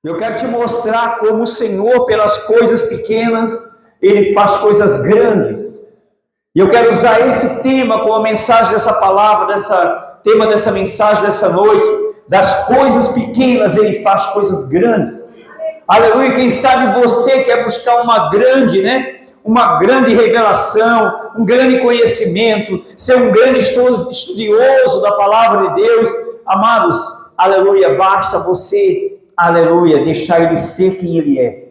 Eu quero te mostrar como o Senhor, pelas coisas pequenas, Ele faz coisas grandes. E eu quero usar esse tema como a mensagem dessa palavra, tema dessa mensagem dessa noite. Das coisas pequenas Ele faz coisas grandes. Aleluia. Quem sabe você quer buscar uma grande revelação, um grande conhecimento, ser um grande estudioso da palavra de Deus. Amados, aleluia, basta você, aleluia, deixar Ele ser quem Ele é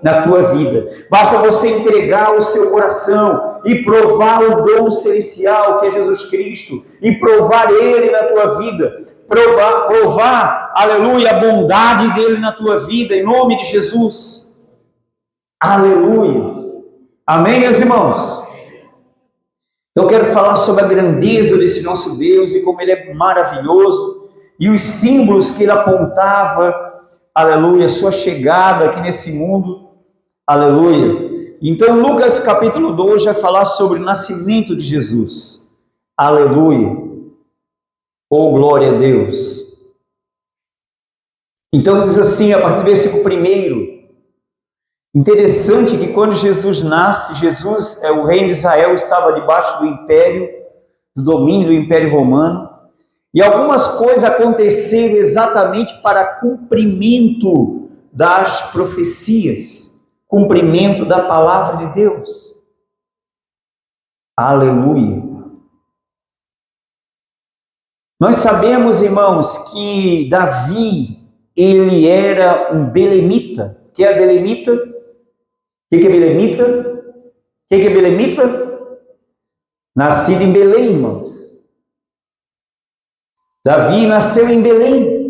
na tua vida. Basta você entregar o seu coração e provar o dom celestial que é Jesus Cristo, e provar Ele na tua vida, provar, aleluia, a bondade dEle na tua vida, em nome de Jesus. Aleluia. Amém, meus irmãos? Eu quero falar sobre a grandeza desse nosso Deus e como Ele é maravilhoso, e os símbolos que Ele apontava, aleluia, sua chegada aqui nesse mundo. Aleluia. Então, Lucas capítulo 2 vai falar sobre o nascimento de Jesus. Aleluia. Oh, glória a Deus. Então, diz assim, a partir do versículo 1. Interessante que quando Jesus nasce, o reino de Israel estava debaixo do domínio do Império Romano. E algumas coisas aconteceram exatamente para cumprimento das profecias. Cumprimento da palavra de Deus. Aleluia. Nós sabemos, irmãos, que Davi, ele era um belemita. O que é belemita? O que é belemita? O que é belemita? Nascido em Belém, irmãos. Davi nasceu em Belém.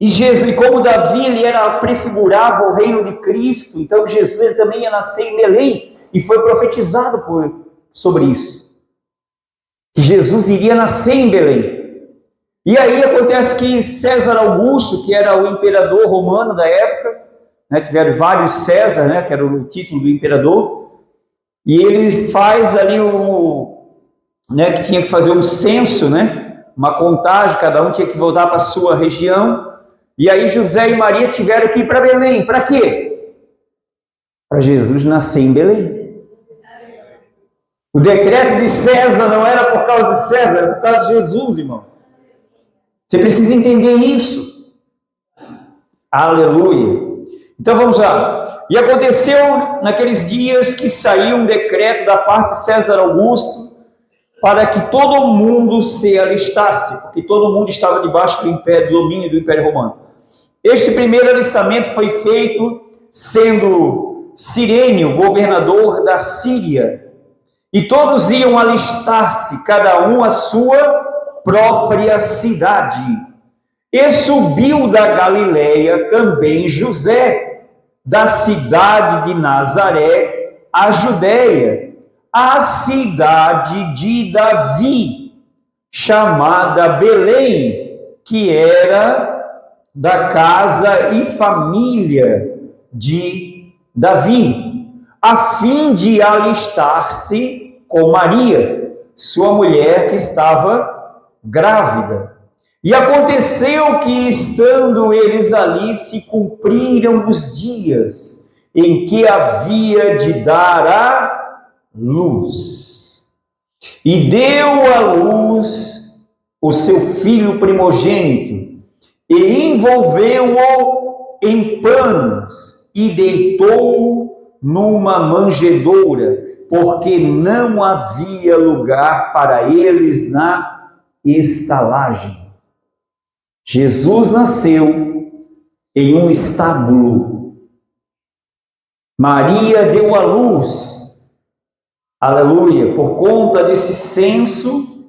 E como Davi ele prefigurava o reino de Cristo, então Jesus ele também ia nascer em Belém, e foi profetizado sobre isso, que Jesus iria nascer em Belém. E aí acontece que César Augusto, que era o imperador romano da época, tiveram vários César, que era o título do imperador, e ele faz ali que tinha que fazer um censo, uma contagem, cada um tinha que voltar para a sua região. E aí José e Maria tiveram que ir para Belém. Para quê? Para Jesus nascer em Belém. O decreto de César não era por causa de César, era por causa de Jesus, irmão. Você precisa entender isso. Aleluia. Então vamos lá. E aconteceu naqueles dias que saiu um decreto da parte de César Augusto para que todo mundo se alistasse, porque todo mundo estava debaixo do domínio do Império Romano. Este primeiro alistamento foi feito sendo Cirênio, governador da Síria, e todos iam alistar-se, cada um à sua própria cidade. E subiu da Galileia também José, da cidade de Nazaré, a Judéia, a cidade de Davi, chamada Belém, que era da casa e família de Davi, a fim de alistar-se com Maria, sua mulher que estava grávida. E aconteceu que, estando eles ali, se cumpriram os dias em que havia de dar a luz. E deu à luz o seu filho primogênito, e envolveu-o em panos, e deitou-o numa manjedoura, porque não havia lugar para eles na estalagem. Jesus nasceu em um estábulo. Maria deu à luz, aleluia, por conta desse censo,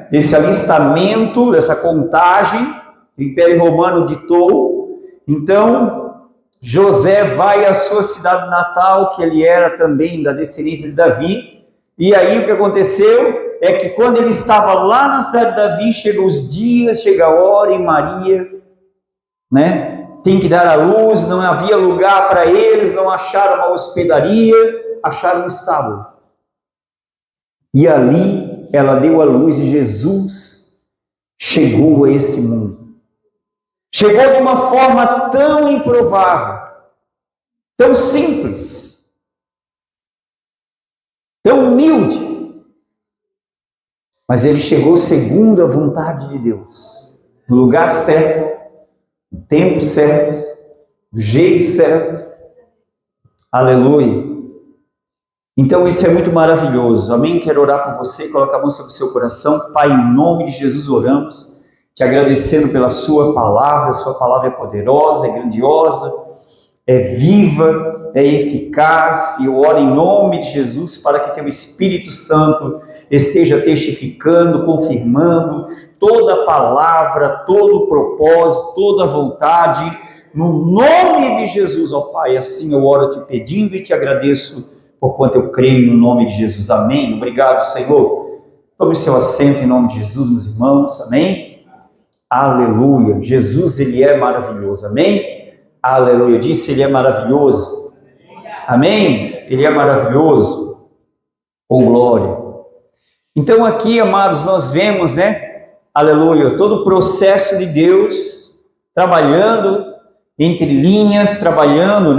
desse alistamento, dessa contagem, o Império Romano ditou. Então, José vai à sua cidade natal, que ele era também da descendência de Davi, e aí o que aconteceu é que quando ele estava lá na cidade de Davi, chegam os dias, chega a hora, e Maria, tem que dar à luz, não havia lugar para eles, não acharam uma hospedaria, acharam um estábulo. E ali ela deu à luz e Jesus chegou a esse mundo. Chegou de uma forma tão improvável, tão simples, tão humilde, mas ele chegou segundo a vontade de Deus, no lugar certo, no tempo certo, do jeito certo. Aleluia. Então isso é muito maravilhoso. Amém? Quero orar por você, colocar a mão sobre o seu coração. Pai, em nome de Jesus oramos, te agradecendo pela sua palavra é poderosa, é grandiosa, é viva, é eficaz, e eu oro em nome de Jesus para que teu Espírito Santo esteja testificando, confirmando toda a palavra, todo o propósito, toda a vontade, no nome de Jesus, ó Pai. Assim eu oro te pedindo e te agradeço, porquanto eu creio no nome de Jesus. Amém. Obrigado, Senhor. Tome seu assento em nome de Jesus, meus irmãos. Amém. Aleluia. Jesus, ele é maravilhoso. Amém. Aleluia. Eu disse, ele é maravilhoso. Amém. Ele é maravilhoso. Oh, glória. Então aqui, amados, nós vemos, aleluia, todo o processo de Deus trabalhando entre linhas, trabalhando,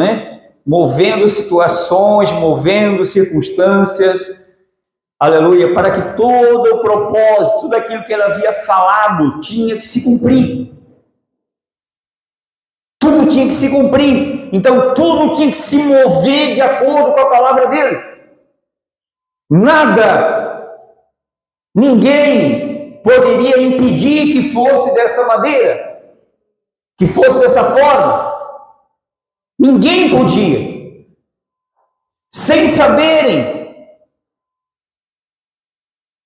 movendo situações, movendo circunstâncias, aleluia, para que todo o propósito, tudo aquilo que ele havia falado tinha que se cumprir. Tudo tinha que se cumprir. Então tudo tinha que se mover de acordo com a palavra dele. Nada, ninguém poderia impedir que fosse dessa maneira, que fosse dessa forma. Ninguém podia. Sem saberem,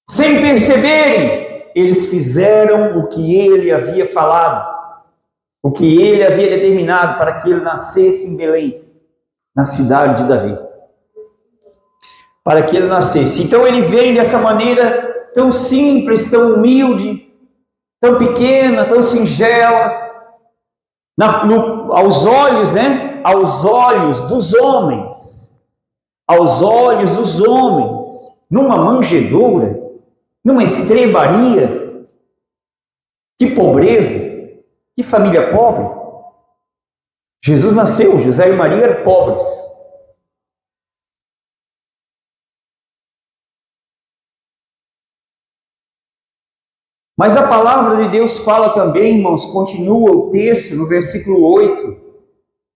sem perceberem, eles fizeram o que ele havia falado, o que ele havia determinado para que ele nascesse em Belém, na cidade de Davi. Para que ele nascesse. Então ele vem dessa maneira tão simples, tão humilde, tão pequena, tão singela, aos olhos, aos olhos dos homens, numa manjedoura, numa estrebaria. Que pobreza, que família pobre. Jesus nasceu, José e Maria eram pobres. Mas a palavra de Deus fala também, irmãos, continua o texto no versículo 8,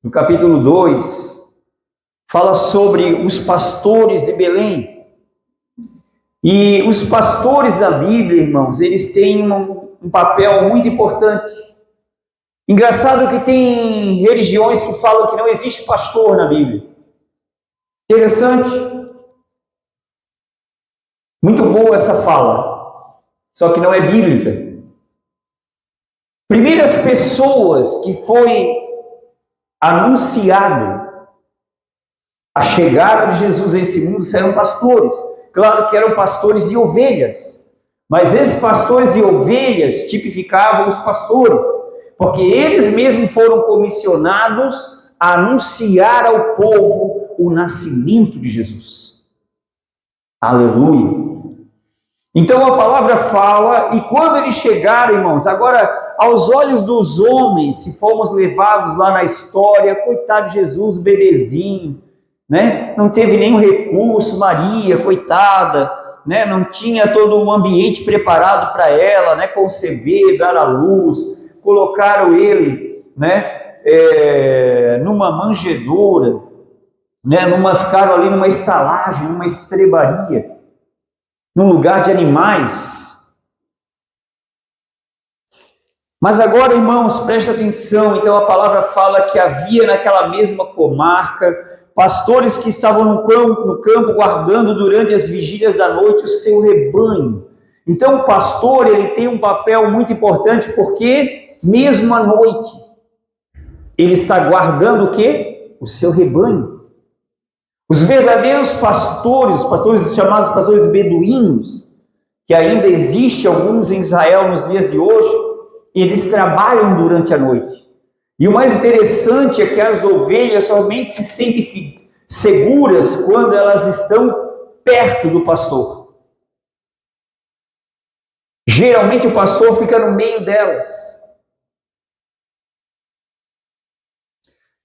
no capítulo 2, fala sobre os pastores de Belém. E os pastores da Bíblia, irmãos, eles têm um papel muito importante. Engraçado que tem religiões que falam que não existe pastor na Bíblia. Interessante. Muito boa essa fala, só que não é bíblica. Primeiras pessoas que foi anunciado a chegada de Jesus a esse mundo eram pastores. Claro que eram pastores de ovelhas, mas esses pastores de ovelhas tipificavam os pastores, porque eles mesmos foram comissionados a anunciar ao povo o nascimento de Jesus. Aleluia! Então a palavra fala, e quando eles chegaram, irmãos, agora aos olhos dos homens, se formos levados lá na história, coitado de Jesus, bebezinho, não teve nenhum recurso, Maria, coitada, não tinha todo um ambiente preparado para ela, conceber, dar à luz, colocaram ele, numa manjedoura, ficaram ali numa estalagem, numa estrebaria, num lugar de animais. Mas agora, irmãos, preste atenção. Então a palavra fala que havia naquela mesma comarca pastores que estavam no campo guardando durante as vigílias da noite o seu rebanho. Então o pastor, ele tem um papel muito importante, porque mesmo à noite ele está guardando o quê? O seu rebanho. Os verdadeiros pastores, os pastores chamados pastores beduínos, que ainda existem alguns em Israel nos dias de hoje, eles trabalham durante a noite. E o mais interessante é que as ovelhas somente se sentem seguras quando elas estão perto do pastor. Geralmente o pastor fica no meio delas.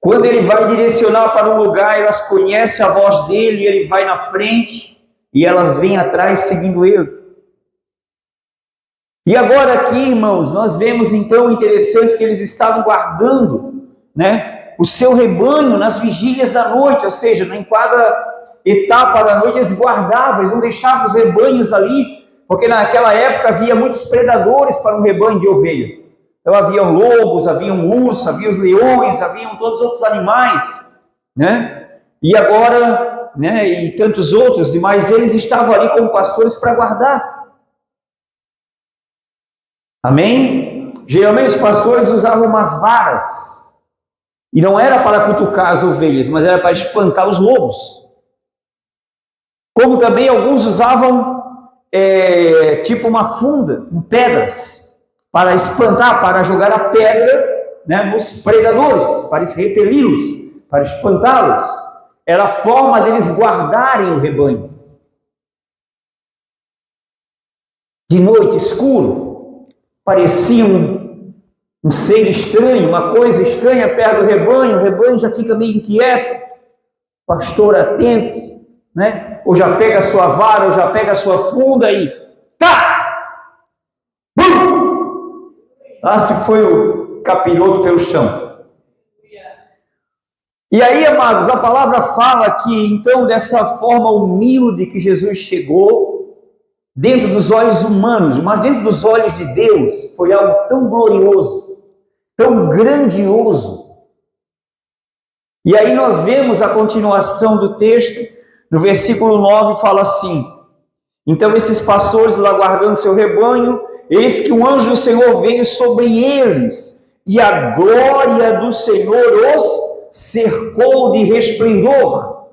Quando ele vai direcionar para um lugar, elas conhecem a voz dele, e ele vai na frente, e elas vêm atrás seguindo ele. E agora aqui, irmãos, nós vemos então interessante que eles estavam guardando, né, o seu rebanho nas vigílias da noite, ou seja, em cada etapa da noite eles guardavam, eles não deixavam os rebanhos ali, porque naquela época havia muitos predadores para um rebanho de ovelha. Então haviam lobos, haviam ursos, haviam os leões, haviam todos os outros animais, né? E agora, né, e tantos outros, mas eles estavam ali como pastores para guardar. Amém? Geralmente os pastores usavam umas varas, e não era para cutucar as ovelhas, mas era para espantar os lobos. Como também alguns usavam tipo uma funda com pedras, para espantar, para jogar a pedra, né, nos predadores, para repeli-los, para espantá-los. Era a forma deles guardarem o rebanho. De noite, escuro, parecia um ser estranho, uma coisa estranha perto do rebanho, o rebanho já fica meio inquieto, pastor atento, né? Ou já pega a sua vara, ou já pega a sua funda e tá! Ah, se foi o capiroto pelo chão. E aí, amados, a palavra fala que, então, dessa forma humilde que Jesus chegou, dentro dos olhos humanos, mas dentro dos olhos de Deus, foi algo tão glorioso, tão grandioso. E aí nós vemos a continuação do texto, no versículo 9, fala assim: então esses pastores lá guardando seu rebanho, eis que o anjo do Senhor veio sobre eles, e a glória do Senhor os cercou de resplendor.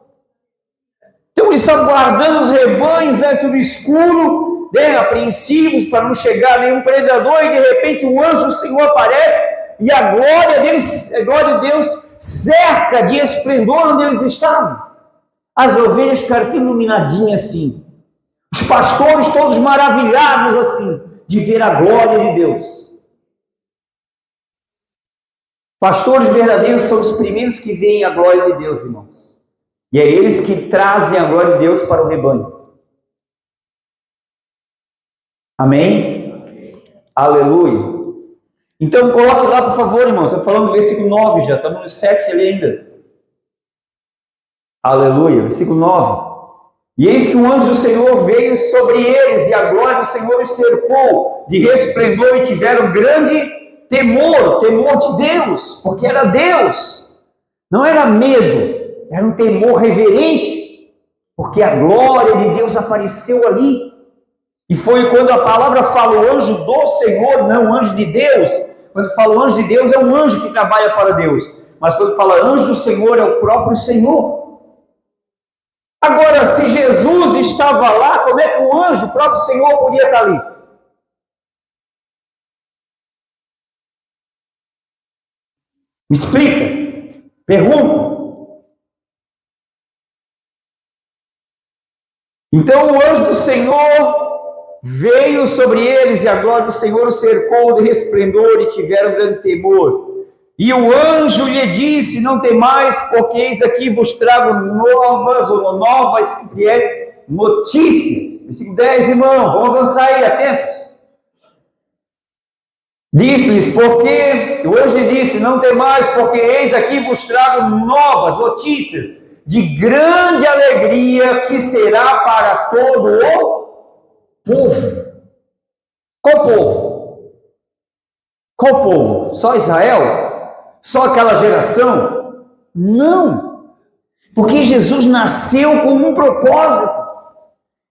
Então eles estavam guardando os rebanhos, né, tudo escuro, né, apreensivos para não chegar nenhum predador, e de repente o anjo do Senhor aparece, e a glória deles, a glória de Deus cerca de esplendor onde eles estavam. As ovelhas ficaram iluminadinhas assim, os pastores todos maravilhados assim, de ver a glória de Deus. Pastores verdadeiros são os primeiros que veem a glória de Deus, irmãos. E é eles que trazem a glória de Deus para o rebanho. Amém? Aleluia. Então coloque lá, por favor, irmãos. Estou falando do versículo 9 já, estamos no 7 ali ainda. Aleluia. Versículo 9. E eis que o anjo do Senhor veio sobre eles, e a glória do Senhor os cercou de resplendor, e tiveram grande temor de Deus, porque era Deus, não era medo, era um temor reverente, porque a glória de Deus apareceu ali. E foi quando a palavra fala o anjo do Senhor, não o anjo de Deus. Quando fala o anjo de Deus, é um anjo que trabalha para Deus, mas quando fala anjo do Senhor, é o próprio Senhor. Agora, se Jesus estava lá, como é que o anjo, o próprio Senhor, podia estar ali? Me explica. Pergunta. Então o anjo do Senhor veio sobre eles, e a glória do Senhor os cercou de resplendor, e tiveram grande temor. E o anjo lhe disse: não temais, porque eis aqui vos trago novas notícias. Versículo 10, irmão, vamos avançar aí, atentos. Disse-lhes, porque, hoje disse, não temais, porque eis aqui vos trago novas notícias, de grande alegria, que será para todo o povo. Qual povo? Qual povo? Só Israel? Só aquela geração? Não, porque Jesus nasceu com um propósito,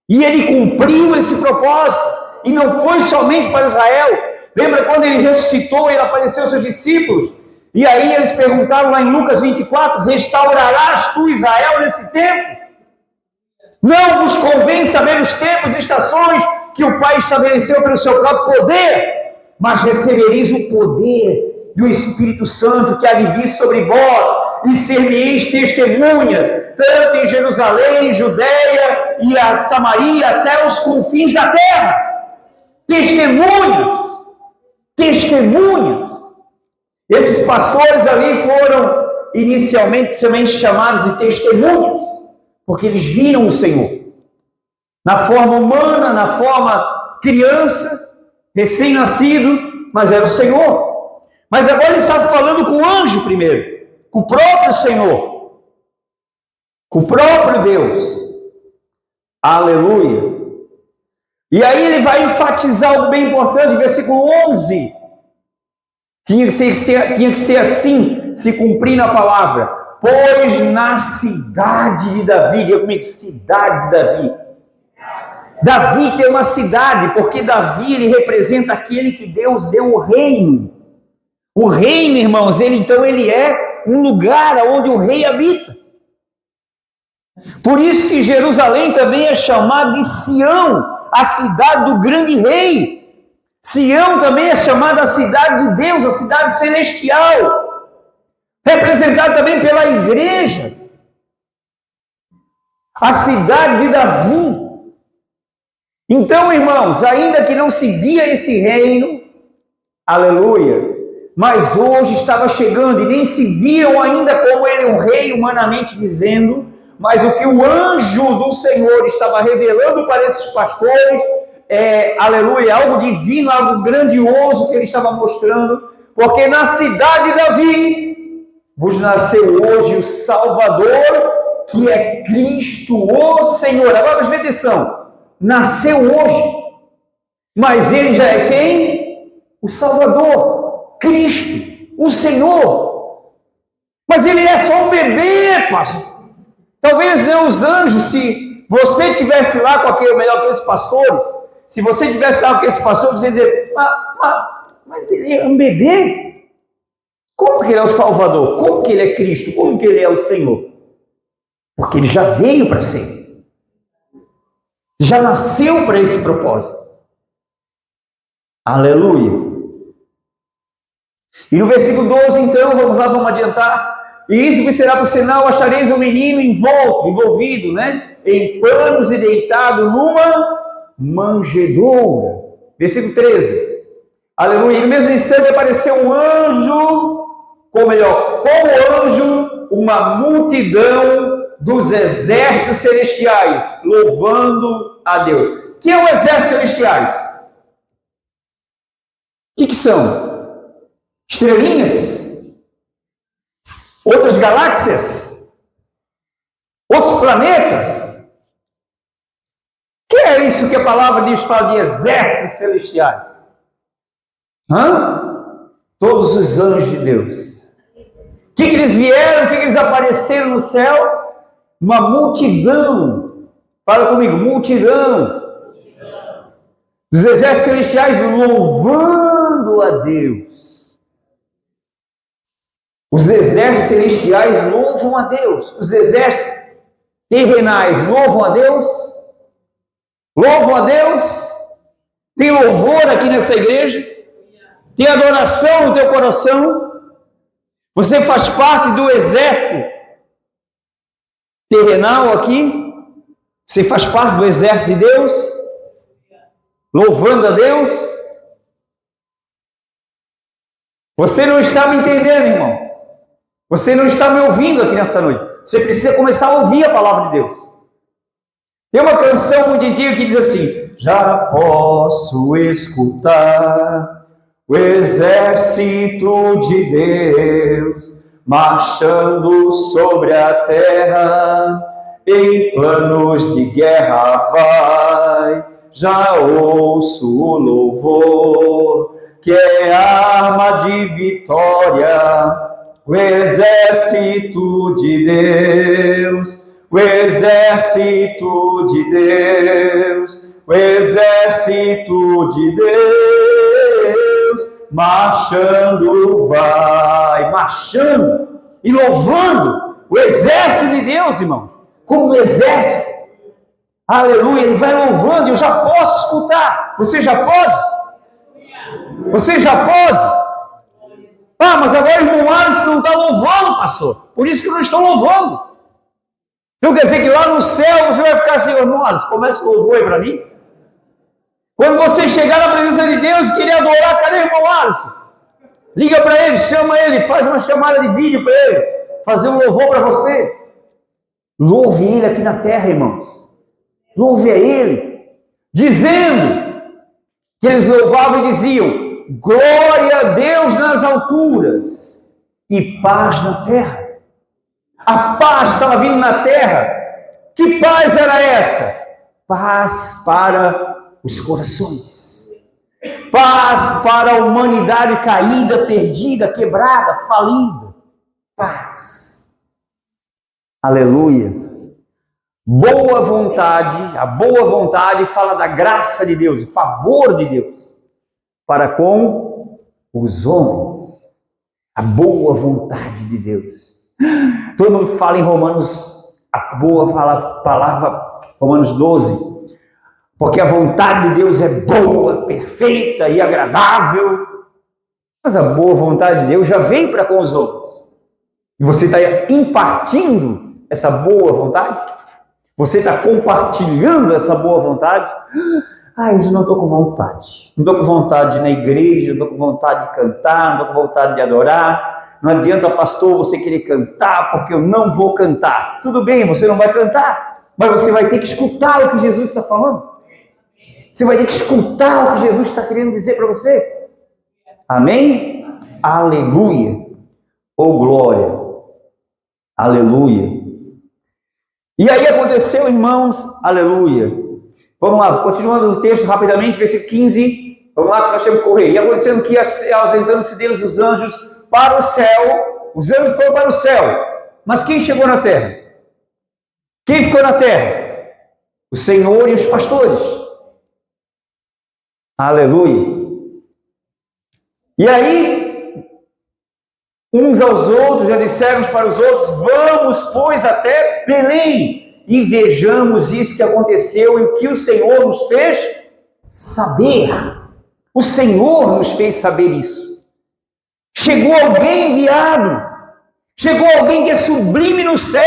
e ele cumpriu esse propósito, e não foi somente para Israel. Lembra quando ele ressuscitou, ele apareceu aos seus discípulos, e aí eles perguntaram lá em Lucas 24, restaurarás tu Israel nesse tempo? Não vos convém saber os tempos e estações que o Pai estabeleceu pelo seu próprio poder, mas recebereis o poder do Espírito Santo que há de vir sobre vós, e ser-me-eis testemunhas, tanto em Jerusalém, Judeia e a Samaria, até os confins da terra. Testemunhas. Esses pastores ali foram inicialmente também chamados de testemunhas, porque eles viram o Senhor, na forma humana, na forma criança, recém-nascido, mas era o Senhor. Mas agora ele estava falando com o anjo primeiro, com o próprio Senhor, com o próprio Deus. Aleluia. E aí ele vai enfatizar algo bem importante, versículo 11. Tinha que ser assim, se cumprir na palavra. Pois na cidade de Davi, diga comigo, cidade de Davi. Davi tem uma cidade, porque Davi ele representa aquele que Deus deu o reino. O reino, irmãos, ele é um lugar onde o rei habita. Por isso que Jerusalém também é chamada de Sião, a cidade do grande rei. Sião também é chamada a cidade de Deus, a cidade celestial, representada também pela igreja, a cidade de Davi. Então, irmãos, ainda que não se via esse reino, aleluia, mas hoje estava chegando, e nem se viam ainda como ele um rei, humanamente dizendo, mas o que o anjo do Senhor estava revelando para esses pastores, aleluia, algo divino, algo grandioso que ele estava mostrando, porque na cidade de Davi vos nasceu hoje o Salvador, que é Cristo, o Senhor. Agora preste atenção, nasceu hoje, mas ele já é quem? O Salvador, Cristo, o Senhor. Mas ele é só um bebê, pastor. Talvez não os anjos, se você tivesse lá com aqueles pastores, se você tivesse lá com aqueles pastores, você ia dizer, mas ele é um bebê? Como que ele é o Salvador? Como que ele é Cristo? Como que ele é o Senhor? Porque ele já veio para ser. Já nasceu para esse propósito. Aleluia. E no versículo 12, então, vamos adiantar. E isso que será por sinal, achareis um menino envolvido, em panos e deitado numa manjedoura. Versículo 13. Aleluia. E no mesmo instante apareceu um anjo, como anjo, uma multidão dos exércitos celestiais, louvando a Deus. O que é o exército celestiais? O que são? Estrelinhas? Outras galáxias? Outros planetas? O que é isso que a palavra diz, fala de exércitos celestiais? Todos os anjos de Deus. O que eles vieram? O que eles apareceram no céu? Uma multidão. Fala comigo, multidão. Dos exércitos celestiais louvando a Deus. Os exércitos celestiais louvam a Deus. Os exércitos terrenais louvam a Deus. Louvam a Deus. Tem louvor aqui nessa igreja. Tem adoração no teu coração. Você faz parte do exército terrenal aqui. Você faz parte do exército de Deus. Louvando a Deus. Você não está me entendendo, irmão. Você não está me ouvindo aqui nessa noite. Você precisa começar a ouvir a palavra de Deus. Tem uma canção muito antiga que diz assim: já posso escutar o exército de Deus marchando sobre a terra, em planos de guerra vai. Já ouço o louvor, que é arma de vitória. O exército de Deus, o exército de Deus, o exército de Deus, marchando vai, marchando e louvando o exército de Deus, irmão, como um exército. Aleluia, ele vai louvando, eu já posso escutar. Você já pode? Você já pode? Mas agora o irmão Alisson não está louvando, pastor. Por isso que eu não estou louvando. Então quer dizer que lá no céu você vai ficar assim, irmão Alisson, começa o louvor aí para mim. Quando você chegar na presença de Deus e querer adorar, cadê o irmão Alisson? Liga para ele, chama ele, faz uma chamada de vídeo para ele. fazer um louvor para você. Louve Ele aqui na terra, irmãos. Louve a Ele, dizendo que eles louvavam e diziam: glória a Deus nas alturas e paz na terra. A paz estava vindo na terra. Que paz era essa? Paz para os corações. Paz para a humanidade caída, perdida, quebrada, falida. Paz. Aleluia. Boa vontade, a boa vontade fala da graça de Deus, o favor de Deus para com os homens. A boa vontade de Deus. Todo mundo fala em Romanos, a boa palavra, Romanos 12, porque a vontade de Deus é boa, perfeita e agradável. Mas a boa vontade de Deus já vem para com os homens. E você está impartindo essa boa vontade? Você está compartilhando essa boa vontade? Hoje não estou com vontade. Não estou com vontade de ir na igreja, não estou com vontade de cantar, não estou com vontade de adorar. Não adianta, pastor, você querer cantar, porque eu não vou cantar. Tudo bem, você não vai cantar, mas você vai ter que escutar o que Jesus está falando. Você vai ter que escutar o que Jesus está querendo dizer para você. Amém? Aleluia. Oh, glória. Aleluia. E aí aconteceu, irmãos, aleluia. Vamos lá, continuando o texto rapidamente, versículo 15. Vamos lá que nós temos que correr. E acontecendo que, ausentando-se deles os anjos para o céu, os anjos foram para o céu. Mas quem chegou na terra? Quem ficou na terra? O Senhor e os pastores. Aleluia. E aí, uns aos outros, já disseram uns para os outros: vamos, pois, até Belém e vejamos isso que aconteceu e o que o Senhor nos fez saber. O Senhor nos fez saber isso. Chegou alguém enviado, chegou alguém que é sublime no céu,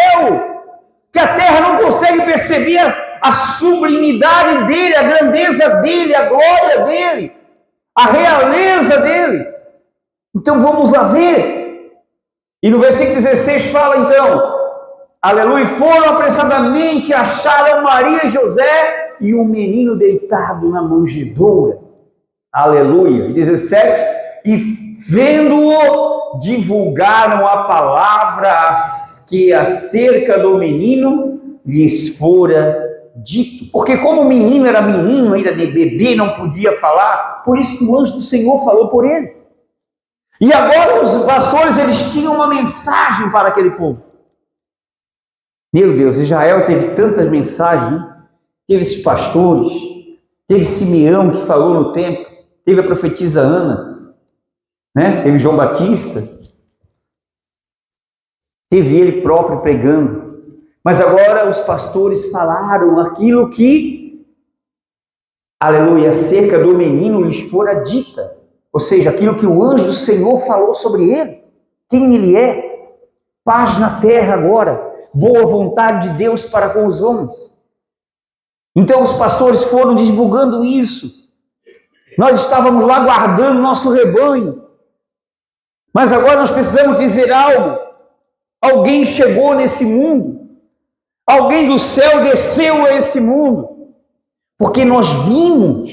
que a terra não consegue perceber a sublimidade dele, a grandeza dele, a glória dele, a realeza dele. Então vamos lá ver. E no versículo 16 fala então, aleluia, foram apressadamente, acharam Maria e José e o menino deitado na manjedoura. Aleluia. 17, e vendo-o, divulgaram a palavra que acerca do menino lhes fora dito. Porque como o menino era menino, ainda de bebê, não podia falar, por isso que o anjo do Senhor falou por ele. E agora os pastores, eles tinham uma mensagem para aquele povo. Meu Deus, Israel teve tantas mensagens, né? Teve esses pastores, teve Simeão que falou no templo, teve a profetisa Ana, né? Teve João Batista, teve ele próprio pregando. Mas agora os pastores falaram aquilo que, aleluia, acerca do menino lhes fora dita. Ou seja, aquilo que o anjo do Senhor falou sobre ele, quem ele é, paz na terra agora, boa vontade de Deus para com os homens. Então os pastores foram divulgando isso. Nós estávamos lá guardando nosso rebanho, mas agora nós precisamos dizer algo. Alguém chegou nesse mundo, alguém do céu desceu a esse mundo, porque nós vimos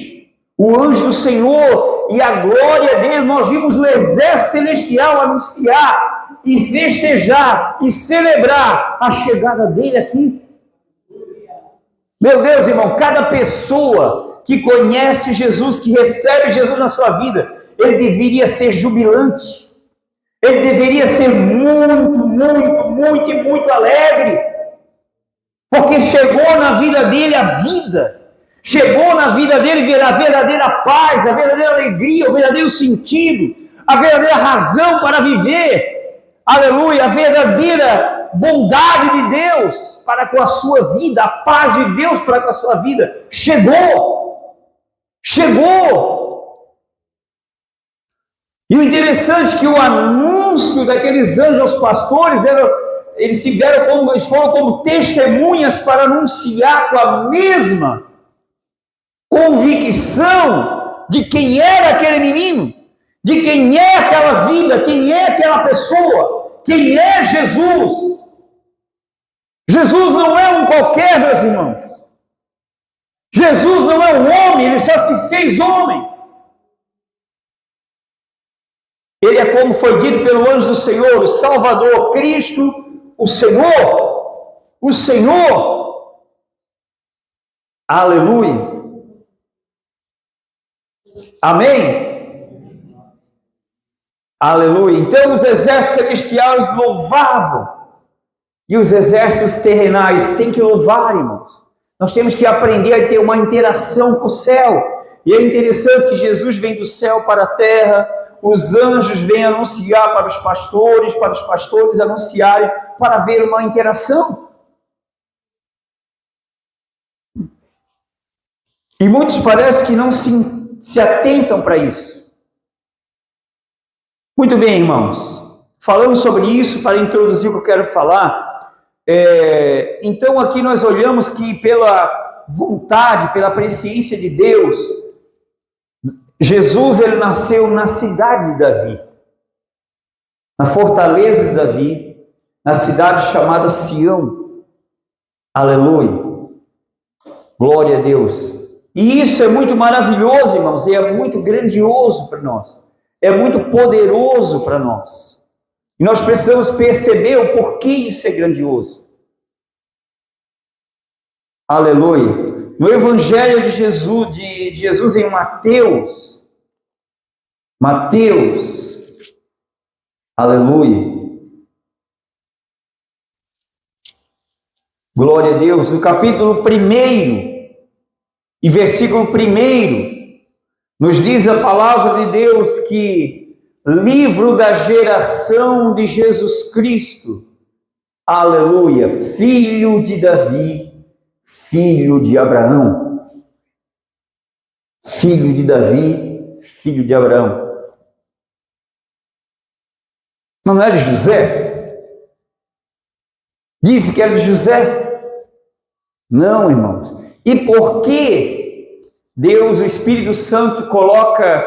o anjo do Senhor e a glória dele, nós vimos o exército celestial anunciar e festejar e celebrar a chegada dele aqui. Meu Deus, irmão, cada pessoa que conhece Jesus, que recebe Jesus na sua vida, ele deveria ser jubilante, ele deveria ser muito alegre, porque chegou na vida dele a vida. Chegou na vida dele a verdadeira paz, a verdadeira alegria, o verdadeiro sentido, a verdadeira razão para viver, aleluia, a verdadeira bondade de Deus para com a sua vida, a paz de Deus para com a sua vida. Chegou! E o interessante é que o anúncio daqueles anjos aos pastores, eles foram como testemunhas para anunciar com a mesma convicção de quem era aquele menino, de quem é aquela vida, quem é aquela pessoa, quem é Jesus. Jesus não é um qualquer, meus irmãos. Jesus não é um homem, ele só se fez homem. Ele é, como foi dito pelo anjo do Senhor, o Salvador, Cristo, o Senhor. O Senhor. Aleluia. Amém? Aleluia. Então os exércitos celestiais louvavam. E os exércitos terrenais têm que louvar, irmãos. Nós temos que aprender a ter uma interação com o céu. E é interessante que Jesus vem do céu para a terra, os anjos vêm anunciar para os pastores anunciarem, para haver uma interação. E muitos parece que não se atentam para isso. Muito bem, irmãos. Falamos sobre isso para introduzir o que eu quero falar. Então aqui nós olhamos que pela vontade, pela presciência de Deus, Jesus ele nasceu na cidade de Davi, na fortaleza de Davi, na cidade chamada Sião. Aleluia. Glória a Deus. E isso é muito maravilhoso, irmãos, e é muito grandioso para nós. É muito poderoso para nós. E nós precisamos perceber o porquê isso é grandioso. Aleluia. No Evangelho de Jesus em Mateus, aleluia. Glória a Deus. No capítulo 1 e versículo 1, nos diz a palavra de Deus que livro da geração de Jesus Cristo, aleluia, filho de Davi, filho de Abraão. Filho de Davi, filho de Abraão. Não é de José? Disse que era de José? Não, irmãos. E por que Deus, o Espírito Santo, coloca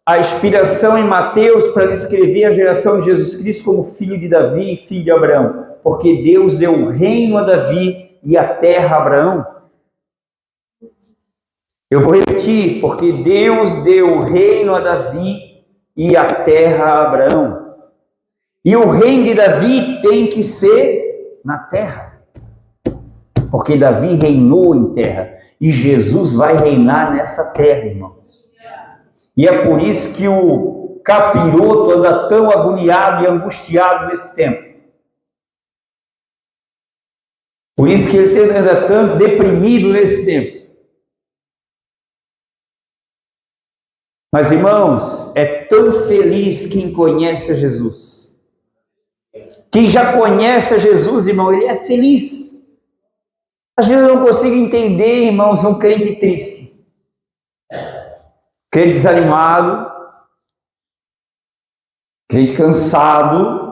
a inspiração em Mateus para descrever a geração de Jesus Cristo como filho de Davi e filho de Abraão? Porque Deus deu o reino a Davi e a terra a Abraão. Eu vou repetir, porque Deus deu o reino a Davi e a terra a Abraão. E o reino de Davi tem que ser na terra. Porque Davi reinou em terra. E Jesus vai reinar nessa terra, irmãos. E é por isso que o capiroto anda tão agoniado e angustiado nesse tempo. Por isso que ele anda tão deprimido nesse tempo. Mas, irmãos, é tão feliz quem conhece a Jesus. Quem já conhece a Jesus, irmão, ele é feliz. Às vezes eu não consigo entender, irmãos, um crente triste. Crente desanimado. Crente cansado.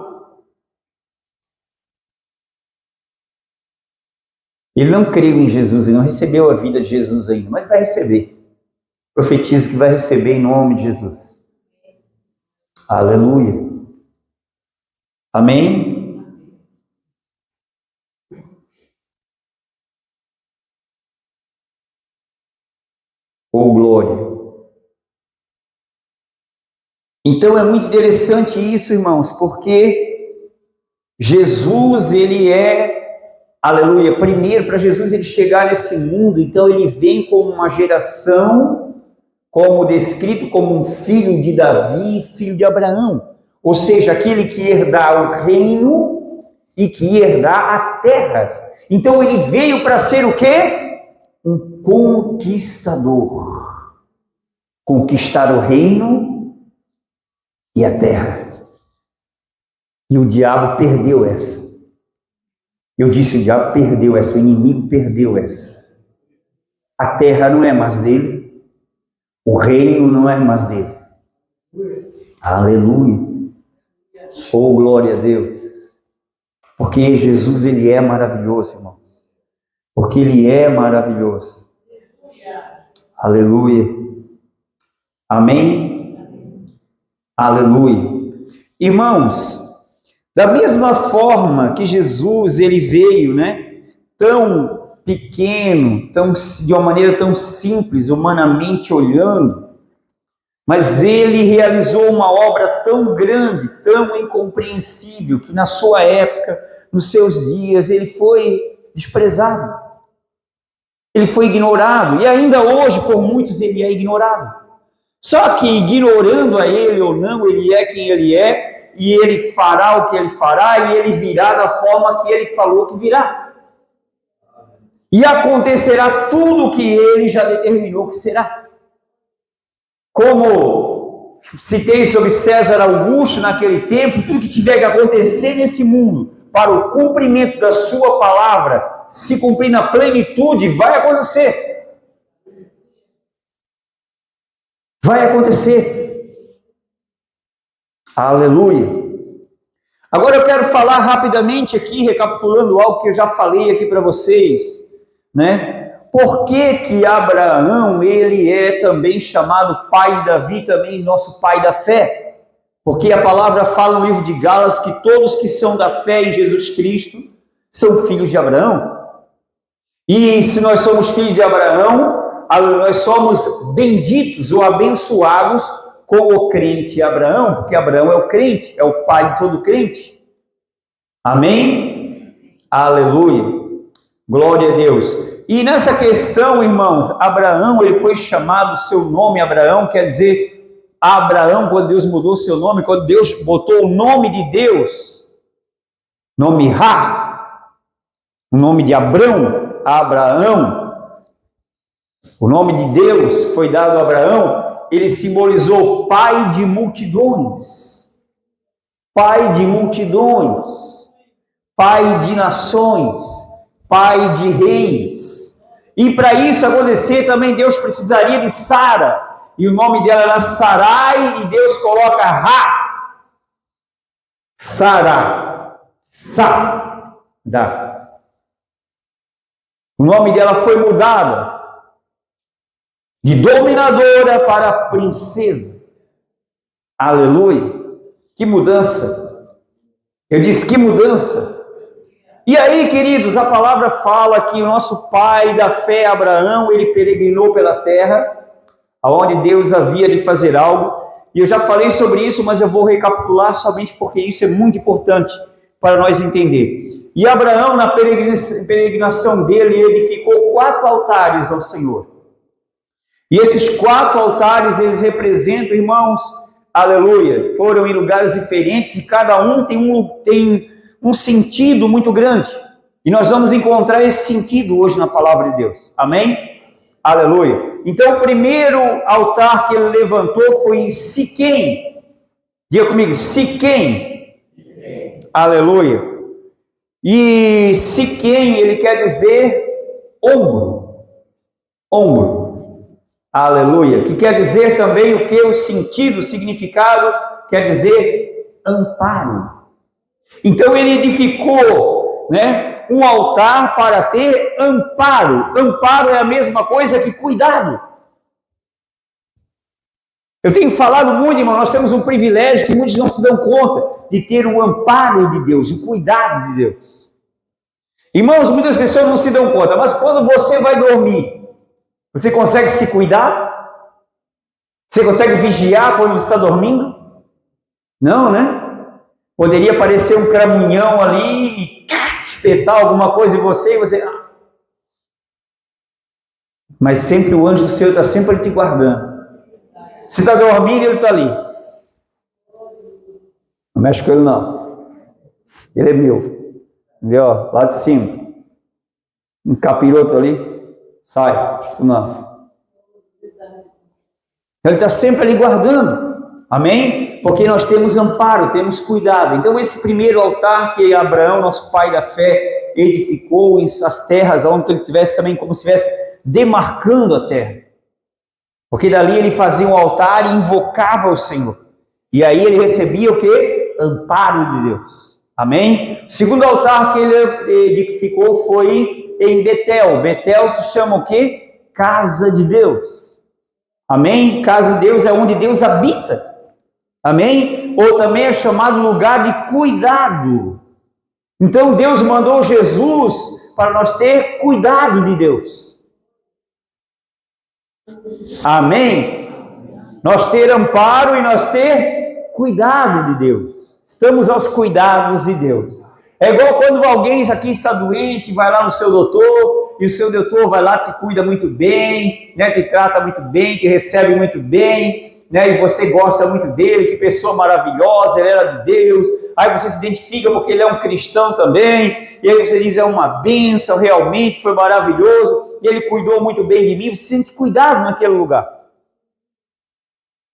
Ele não creu em Jesus, ele não recebeu a vida de Jesus ainda, mas vai receber. Profetizo que vai receber em nome de Jesus. Aleluia. Amém? Oh, glória. Então é muito interessante isso, irmãos, porque Jesus, ele aleluia, primeiro, para Jesus ele chegar nesse mundo, então ele vem como uma geração, como descrito como um filho de Davi, filho de Abraão, ou seja, aquele que herdar o reino e que herdar a terra. Então ele veio para ser o quê? Um conquistador. Conquistar o reino e a terra. E o diabo perdeu essa. Eu disse, o diabo perdeu essa, o inimigo perdeu essa. A terra não é mais dele, o reino não é mais dele. Aleluia. Oh, glória a Deus. Porque Jesus, ele é maravilhoso, irmãos. Porque ele é maravilhoso. Aleluia. Amém? Aleluia. Irmãos, Da mesma forma que Jesus, ele veio, né, tão pequeno, de uma maneira tão simples, humanamente olhando, mas ele realizou uma obra tão grande, tão incompreensível, que na sua época, nos seus dias, ele foi desprezado. Ele foi ignorado, e ainda hoje, por muitos, ele é ignorado. Só que, ignorando a ele ou não, ele é quem ele é, e ele fará o que ele fará, e ele virá da forma que ele falou que virá. E acontecerá tudo o que ele já determinou que será. Como citei sobre César Augusto naquele tempo, tudo que tiver que acontecer nesse mundo, para o cumprimento da sua palavra, se cumprir na plenitude, vai acontecer. Vai acontecer. Aleluia. Agora eu quero falar rapidamente aqui, recapitulando algo que eu já falei aqui para vocês, né? Por que Abraão, ele é também chamado pai de Davi, também nosso pai da fé? Porque a palavra fala no livro de Gálatas que todos que são da fé em Jesus Cristo são filhos de Abraão. E se nós somos filhos de Abraão, nós somos benditos ou abençoados com o crente Abraão, porque Abraão é o crente, é o pai de todo crente. Amém? Aleluia. Glória a Deus. E nessa questão, irmãos, Abraão, ele foi chamado, seu nome Abraão, quer dizer, Abraão, quando Deus mudou seu nome, quando Deus botou o nome de Deus, nome Ra, o nome de Abrão, Abraão, o nome de Deus foi dado a Abraão, ele simbolizou pai de multidões, pai de multidões, pai de nações, pai de reis. E para isso acontecer também Deus precisaria de Sara, e o nome dela era Sarai, e Deus coloca Ra, Sara, Sa, da. O nome dela foi mudado de dominadora para princesa. Aleluia. Que mudança. Eu disse que mudança. E aí, queridos, a palavra fala que o nosso pai da fé, Abraão, ele peregrinou pela terra, aonde Deus havia de fazer algo. E eu já falei sobre isso, mas eu vou recapitular somente porque isso é muito importante para nós entender. E Abraão, na peregrinação dele, ele edificou 4 altares ao Senhor. E esses 4 altares, eles representam, irmãos, aleluia, foram em lugares diferentes e cada um tem um sentido muito grande. E nós vamos encontrar esse sentido hoje na palavra de Deus. Amém? Aleluia. Então, o primeiro altar que ele levantou foi em Siquém. Diga comigo, Siquém. Aleluia. E Siquém, ele quer dizer ombro. Ombro. Aleluia. Que quer dizer também o que? O sentido, o significado, quer dizer amparo. Então ele edificou, né, um altar para ter amparo. Amparo é a mesma coisa que cuidado. Eu tenho falado muito, irmão, nós temos um privilégio que muitos não se dão conta de ter o amparo de Deus, o cuidado de Deus. Irmãos, muitas pessoas não se dão conta, mas quando você vai dormir, você consegue se cuidar? Você consegue vigiar quando você está dormindo? Não, né? Poderia aparecer um cramunhão ali e espetar alguma coisa em você e você... Mas sempre o anjo do Senhor está sempre te guardando. Você está dormindo e ele está ali. Não mexe com ele não. Ele é meu. Entendeu? Lá de cima. Um capiroto ali. Sai, não. Ele está sempre ali guardando, amém? Porque nós temos amparo, temos cuidado. Então esse primeiro altar que Abraão, nosso pai da fé, edificou em as terras, onde ele tivesse também como se estivesse demarcando a terra. Porque dali ele fazia um altar e invocava o Senhor. E aí ele recebia o quê? Amparo de Deus, amém? O segundo altar que ele edificou foi em Betel. Betel se chama o quê? Casa de Deus. Amém? Casa de Deus é onde Deus habita. Amém? ou também é chamado lugar de cuidado. Então Deus mandou Jesus para nós ter cuidado de Deus. Amém? Nós ter amparo e nós ter cuidado de Deus. Estamos aos cuidados de Deus. É igual quando alguém aqui está doente, vai lá no seu doutor, e o seu doutor vai lá, te cuida muito bem, né, te trata muito bem, te recebe muito bem, né, e você gosta muito dele, que pessoa maravilhosa, ele era de Deus. Aí você se identifica porque ele é um cristão também, e aí você diz, é uma bênção, realmente foi maravilhoso, e ele cuidou muito bem de mim, você sente cuidado naquele lugar.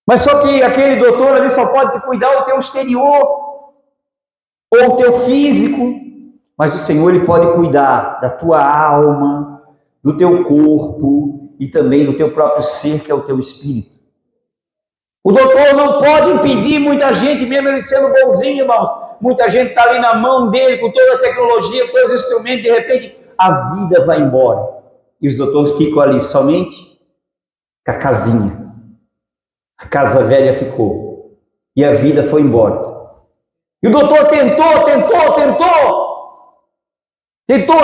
Mas só que aquele doutor ali só pode te cuidar do teu exterior, ou o teu físico, mas o Senhor ele pode cuidar da tua alma, do teu corpo, e também do teu próprio ser, que é o teu espírito. O doutor não pode impedir muita gente, mesmo ele sendo bonzinho, irmãos. Muita gente está ali na mão dele, com toda a tecnologia, com todos os instrumentos, de repente a vida vai embora. E os doutores ficam ali somente com a casinha. A casa velha ficou. E a vida foi embora. E o doutor tentou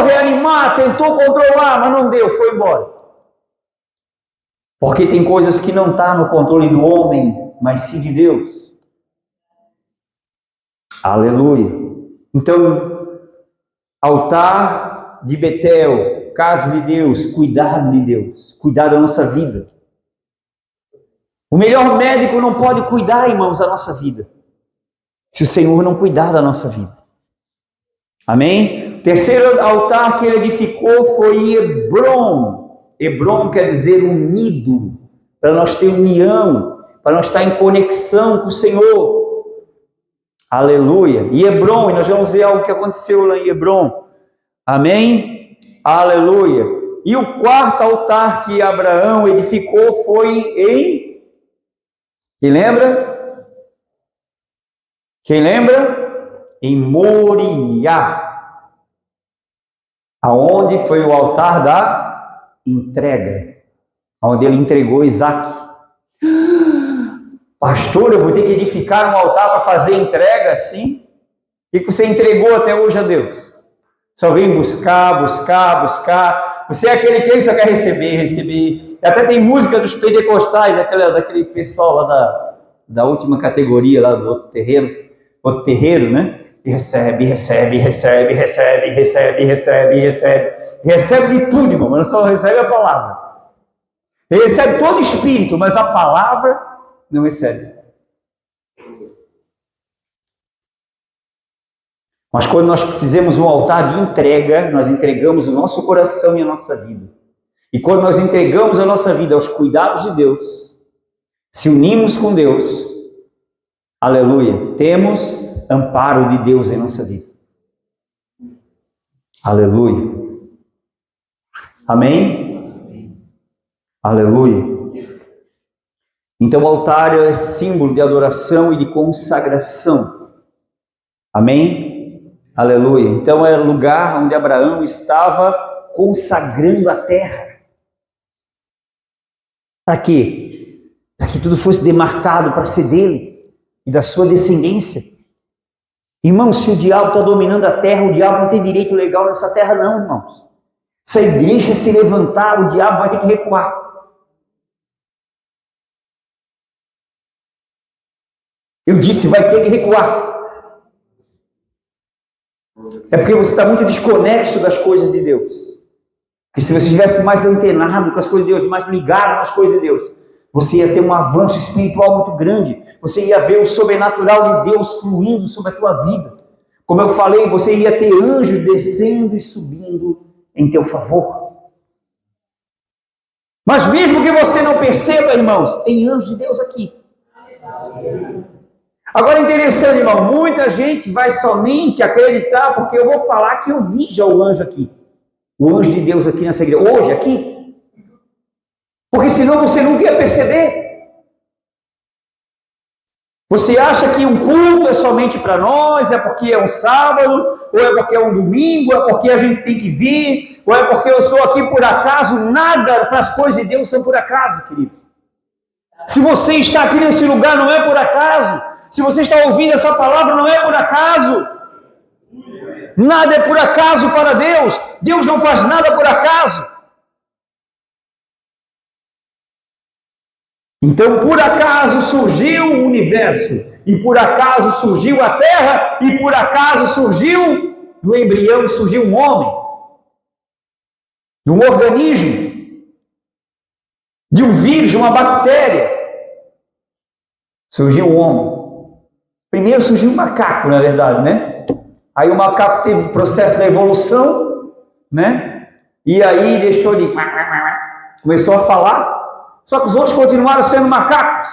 reanimar, tentou controlar, mas não deu, foi embora. Porque tem coisas que não estão no controle do homem, mas sim de Deus. Aleluia. Então, altar de Betel, casa de Deus, cuidado de Deus, cuidar da nossa vida. O melhor médico não pode cuidar, irmãos, da nossa vida, se o Senhor não cuidar da nossa vida. Amém? Terceiro altar que ele edificou foi Hebron. Hebron quer dizer unido, para nós ter união, para nós estar em conexão com o Senhor. Aleluia. E Hebron, e nós vamos ver algo que aconteceu lá em Hebron. Amém? Aleluia. E o quarto altar que Abraão edificou foi em... Quem lembra? Quem lembra? Em Moriá. Aonde foi o altar da entrega, onde ele entregou Isaac. Pastor, eu vou ter que edificar um altar para fazer entrega? Sim. O que você entregou até hoje a Deus? Só vem buscar. Você é aquele que só quer receber. Até tem música dos pentecostais, daquele pessoal lá da última categoria, lá do outro terreiro, né? E recebe de tudo, irmão, mas não só recebe a palavra. Ele recebe todo o espírito, mas a palavra não recebe. Mas quando nós fizemos um altar de entrega, nós entregamos o nosso coração e a nossa vida. E quando nós entregamos a nossa vida aos cuidados de Deus, se unimos com Deus, aleluia, temos amparo de Deus em nossa vida. Aleluia. Amém? Aleluia. Então o altar é símbolo de adoração e de consagração. Amém? Aleluia. Então é o lugar onde Abraão estava consagrando a terra. Para quê? Para que tudo fosse demarcado para ser dele e da sua descendência. Irmão, se o diabo está dominando a terra, o diabo não tem direito legal nessa terra não, irmãos. Se a igreja se levantar, o diabo vai ter que recuar. Eu disse, vai ter que recuar. É porque você está muito desconexo das coisas de Deus. Porque se você estivesse mais antenado com as coisas de Deus, mais ligado às coisas de Deus, você ia ter um avanço espiritual muito grande. Você ia ver o sobrenatural de Deus fluindo sobre a tua vida. Como eu falei, você ia ter anjos descendo e subindo em teu favor. Mas mesmo que você não perceba, irmãos, tem anjos de Deus aqui. Agora é interessante, irmão, muita gente vai somente acreditar porque eu vou falar que eu vi já o anjo aqui. O anjo de Deus aqui nessa igreja. Hoje, aqui. Porque senão você nunca ia perceber. Você acha que um culto é somente para nós, é porque é um sábado, ou é porque é um domingo, é porque a gente tem que vir, ou é porque eu estou aqui por acaso. Nada para as coisas de Deus são por acaso, querido. Se você está aqui nesse lugar, não é por acaso. Se você está ouvindo essa palavra, não é por acaso. Nada é por acaso para Deus. Deus não faz nada por acaso. Então, por acaso surgiu o universo, e por acaso surgiu a terra, e por acaso surgiu, do embrião surgiu um homem, de um organismo, de um vírus, de uma bactéria. Surgiu um homem. Primeiro surgiu um macaco, na verdade, né? Aí o macaco teve o processo da evolução, né? E aí deixou de... começou a falar. Só que os outros continuaram sendo macacos.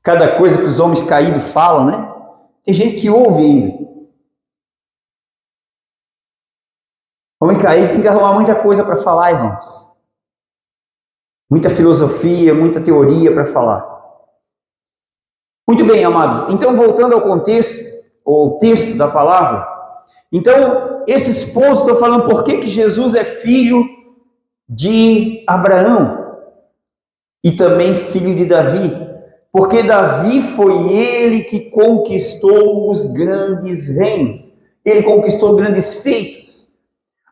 Cada coisa que os homens caídos falam, né? Tem gente que ouve ainda. Homem caído tem que arrumar muita coisa para falar, irmãos. Muita filosofia, muita teoria para falar. Muito bem, amados. Então, voltando ao contexto, ou texto da palavra. Então, esses pontos estão falando por que Jesus é filho de Abraão e também filho de Davi. Porque Davi foi ele que conquistou os grandes reinos. Ele conquistou grandes feitos.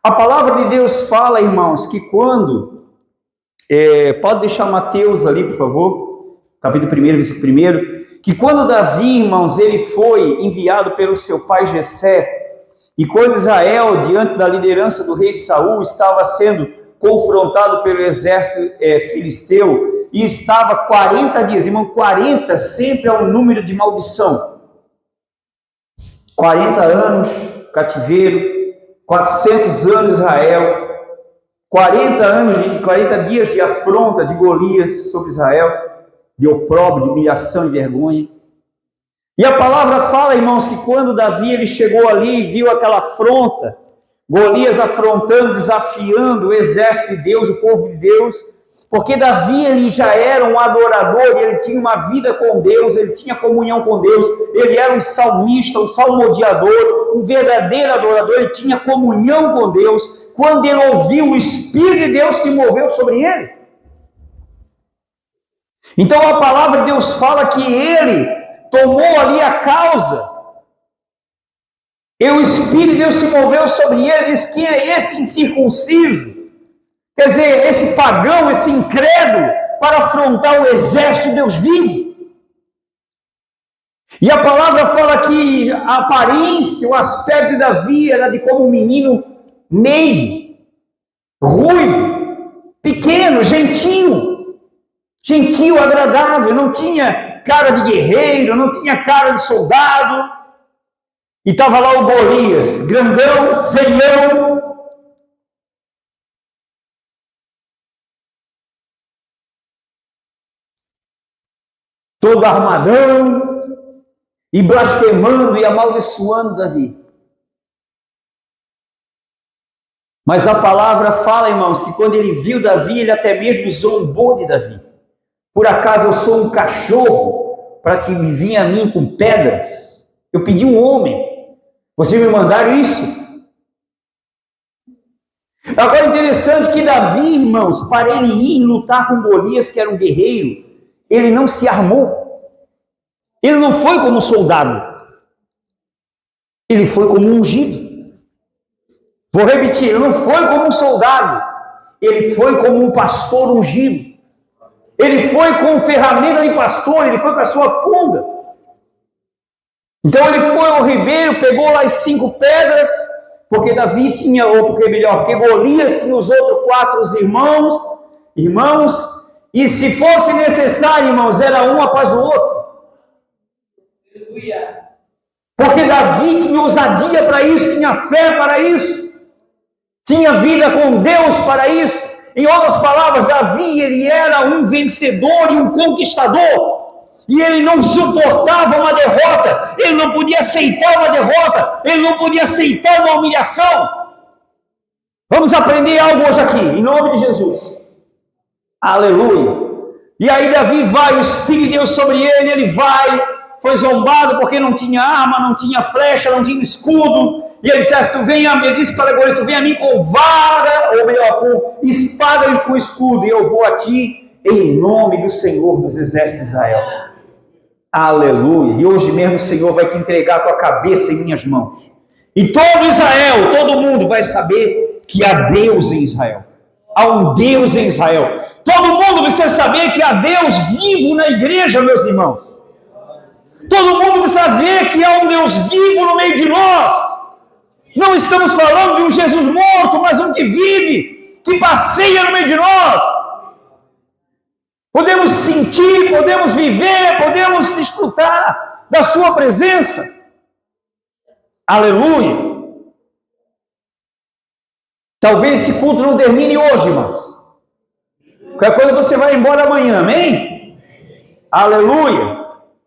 A palavra de Deus fala, irmãos, que quando... pode deixar Mateus ali, por favor. Capítulo 1, versículo 1. Que quando Davi, irmãos, ele foi enviado pelo seu pai Jessé, e quando Israel, diante da liderança do rei Saul, estava sendo confrontado pelo exército filisteu, e estava 40 dias, irmão, 40 sempre é um número de maldição. 40 anos cativeiro, 400 anos Israel, 40 dias de afronta de Golias sobre Israel, de opróbrio, de humilhação e vergonha. E a palavra fala, irmãos, que quando Davi ele chegou ali e viu aquela afronta, Golias afrontando, desafiando o exército de Deus, o povo de Deus, porque Davi ele já era um adorador, ele tinha uma vida com Deus, ele tinha comunhão com Deus, ele era um salmista, um salmodiador, um verdadeiro adorador, ele tinha comunhão com Deus. Quando ele ouviu, o Espírito de Deus se moveu sobre ele. Então a palavra de Deus fala que ele tomou ali a causa. E o Espírito de Deus se moveu sobre ele e disse: quem é esse incircunciso? Quer dizer, esse pagão, esse incrédulo, para afrontar o exército de Deus vivo. E a palavra fala que a aparência, o aspecto de Davi era de como um menino meio, ruivo, pequeno, gentil, agradável, não tinha cara de guerreiro, não tinha cara de soldado. E estava lá o Golias, grandão, feião, todo armadão, e blasfemando e amaldiçoando Davi. Mas a palavra fala, irmãos, que quando ele viu Davi, ele até mesmo zombou de Davi. Por acaso eu sou um cachorro para que me vinha a mim com pedras? Eu pedi um homem. Vocês me mandaram isso? Agora, interessante que Davi, irmãos, para ele ir lutar com Golias, que era um guerreiro, ele não se armou. Ele não foi como um soldado. Ele foi como um ungido. Vou repetir, ele não foi como um soldado. Ele foi como um pastor ungido. Ele foi com ferramenta de pastor, ele foi com a sua funda. Então ele foi ao ribeiro, pegou lá as 5 pedras, porque Davi tinha, porque Golias tinha os outros 4 irmãos, e se fosse necessário, irmãos, era um após o outro. Porque Davi tinha ousadia para isso, tinha fé para isso, tinha vida com Deus para isso. Em outras palavras, Davi, ele era um vencedor e um conquistador. E ele não suportava uma derrota, ele não podia aceitar uma derrota, ele não podia aceitar uma humilhação. Vamos aprender algo hoje aqui, em nome de Jesus. Aleluia. E aí Davi vai, o Espírito de Deus sobre ele, ele vai, foi zombado porque não tinha arma, não tinha flecha, não tinha escudo. E ele disse, ele disse para Golias, tu vem a mim com vara, ou melhor, com espada e com escudo, e eu vou a ti em nome do Senhor dos Exércitos de Israel. Aleluia. E hoje mesmo o Senhor vai te entregar a tua cabeça em minhas mãos. E todo Israel, todo mundo vai saber que há Deus em Israel. Há um Deus em Israel. Todo mundo precisa saber que há Deus vivo na igreja, meus irmãos. Todo mundo precisa ver que há um Deus vivo no meio de nós. Não estamos falando de um Jesus morto, mas um que vive, que passeia no meio de nós. Podemos sentir, podemos viver, podemos desfrutar da sua presença. Aleluia. Talvez esse culto não termine hoje, irmãos. Qualquer coisa você vai embora amanhã, amém? Aleluia.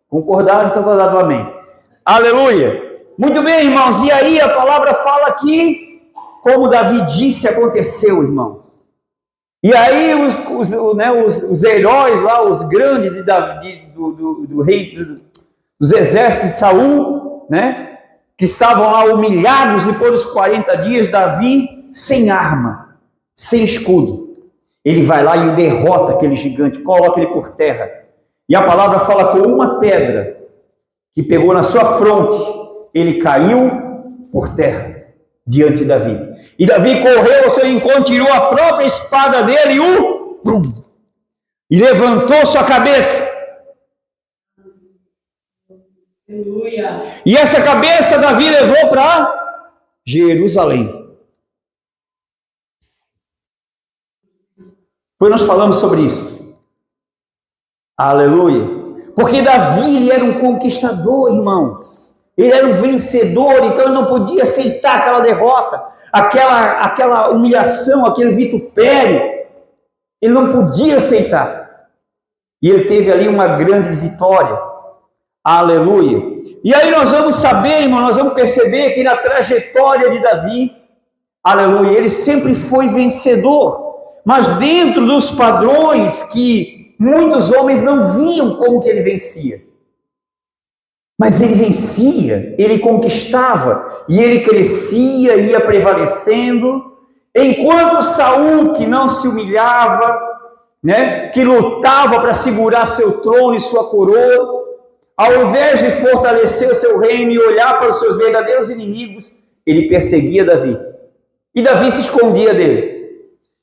Concordaram? Então está dado amém. Aleluia. Muito bem, irmãos. E aí a palavra fala que, como Davi disse, aconteceu, irmão. E aí os heróis lá, os grandes do rei, dos exércitos de Saul, né, que estavam lá humilhados depois dos 40 dias, Davi, sem arma, sem escudo, ele vai lá e derrota aquele gigante, coloca ele por terra. E a palavra fala com uma pedra que pegou na sua fronte, ele caiu por terra diante de Davi. E Davi correu ao seu encontro, tirou a própria espada dele e levantou sua cabeça. Aleluia. E essa cabeça Davi levou para Jerusalém. Depois nós falamos sobre isso. Aleluia. Porque Davi, ele era um conquistador, irmãos. Ele era um vencedor, então ele não podia aceitar aquela derrota, aquela humilhação, aquele vitupério. Ele não podia aceitar. E ele teve ali uma grande vitória. Aleluia. E aí nós vamos saber, irmão, nós vamos perceber que na trajetória de Davi, aleluia, ele sempre foi vencedor. Mas dentro dos padrões que muitos homens não viam como que ele vencia. Mas ele vencia, ele conquistava, e ele crescia, ia prevalecendo, enquanto Saul, que não se humilhava, né, que lutava para segurar seu trono e sua coroa, ao invés de fortalecer o seu reino e olhar para os seus verdadeiros inimigos, ele perseguia Davi, e Davi se escondia dele.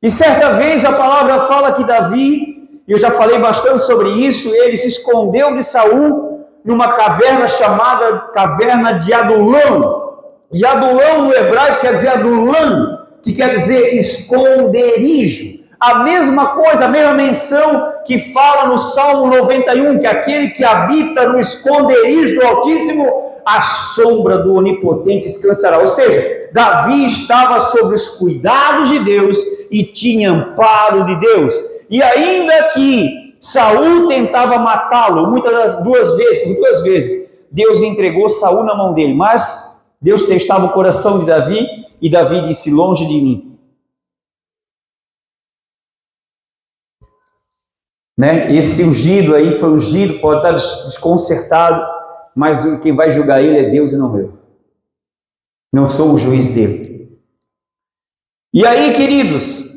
E certa vez a palavra fala que Davi, e eu já falei bastante sobre isso, ele se escondeu de Saul, numa caverna chamada caverna de Adulão. E Adulão no hebraico quer dizer Adulam, que quer dizer esconderijo. A mesma coisa, a mesma menção que fala no Salmo 91, que aquele que habita no esconderijo do Altíssimo, a sombra do Onipotente descansará. Ou seja, Davi estava sob os cuidados de Deus e tinha amparo de Deus. E ainda que Saul tentava matá-lo por duas vezes. Deus entregou Saul na mão dele, mas Deus testava o coração de Davi e Davi disse: longe de mim. Né? Esse ungido aí foi ungido, pode estar desconcertado, mas quem vai julgar ele é Deus e não eu. Não sou o juiz dele. E aí, queridos,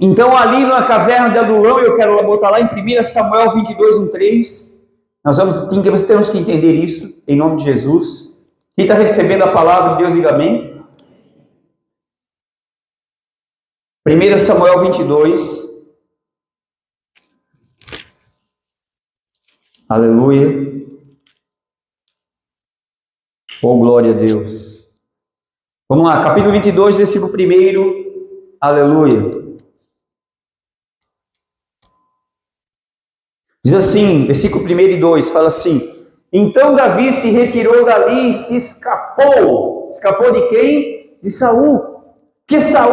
então ali na caverna de Adulão, eu quero botar lá em 1 Samuel 22:3, temos que entender isso, em nome de Jesus. Quem está recebendo a palavra de Deus, diga amém. 1 Samuel 22, aleluia, oh glória a Deus. Vamos lá, capítulo 22, versículo 1, aleluia. Diz assim, versículo 1 e 2, fala assim: então Davi se retirou dali e se escapou. Escapou de quem? De Saul.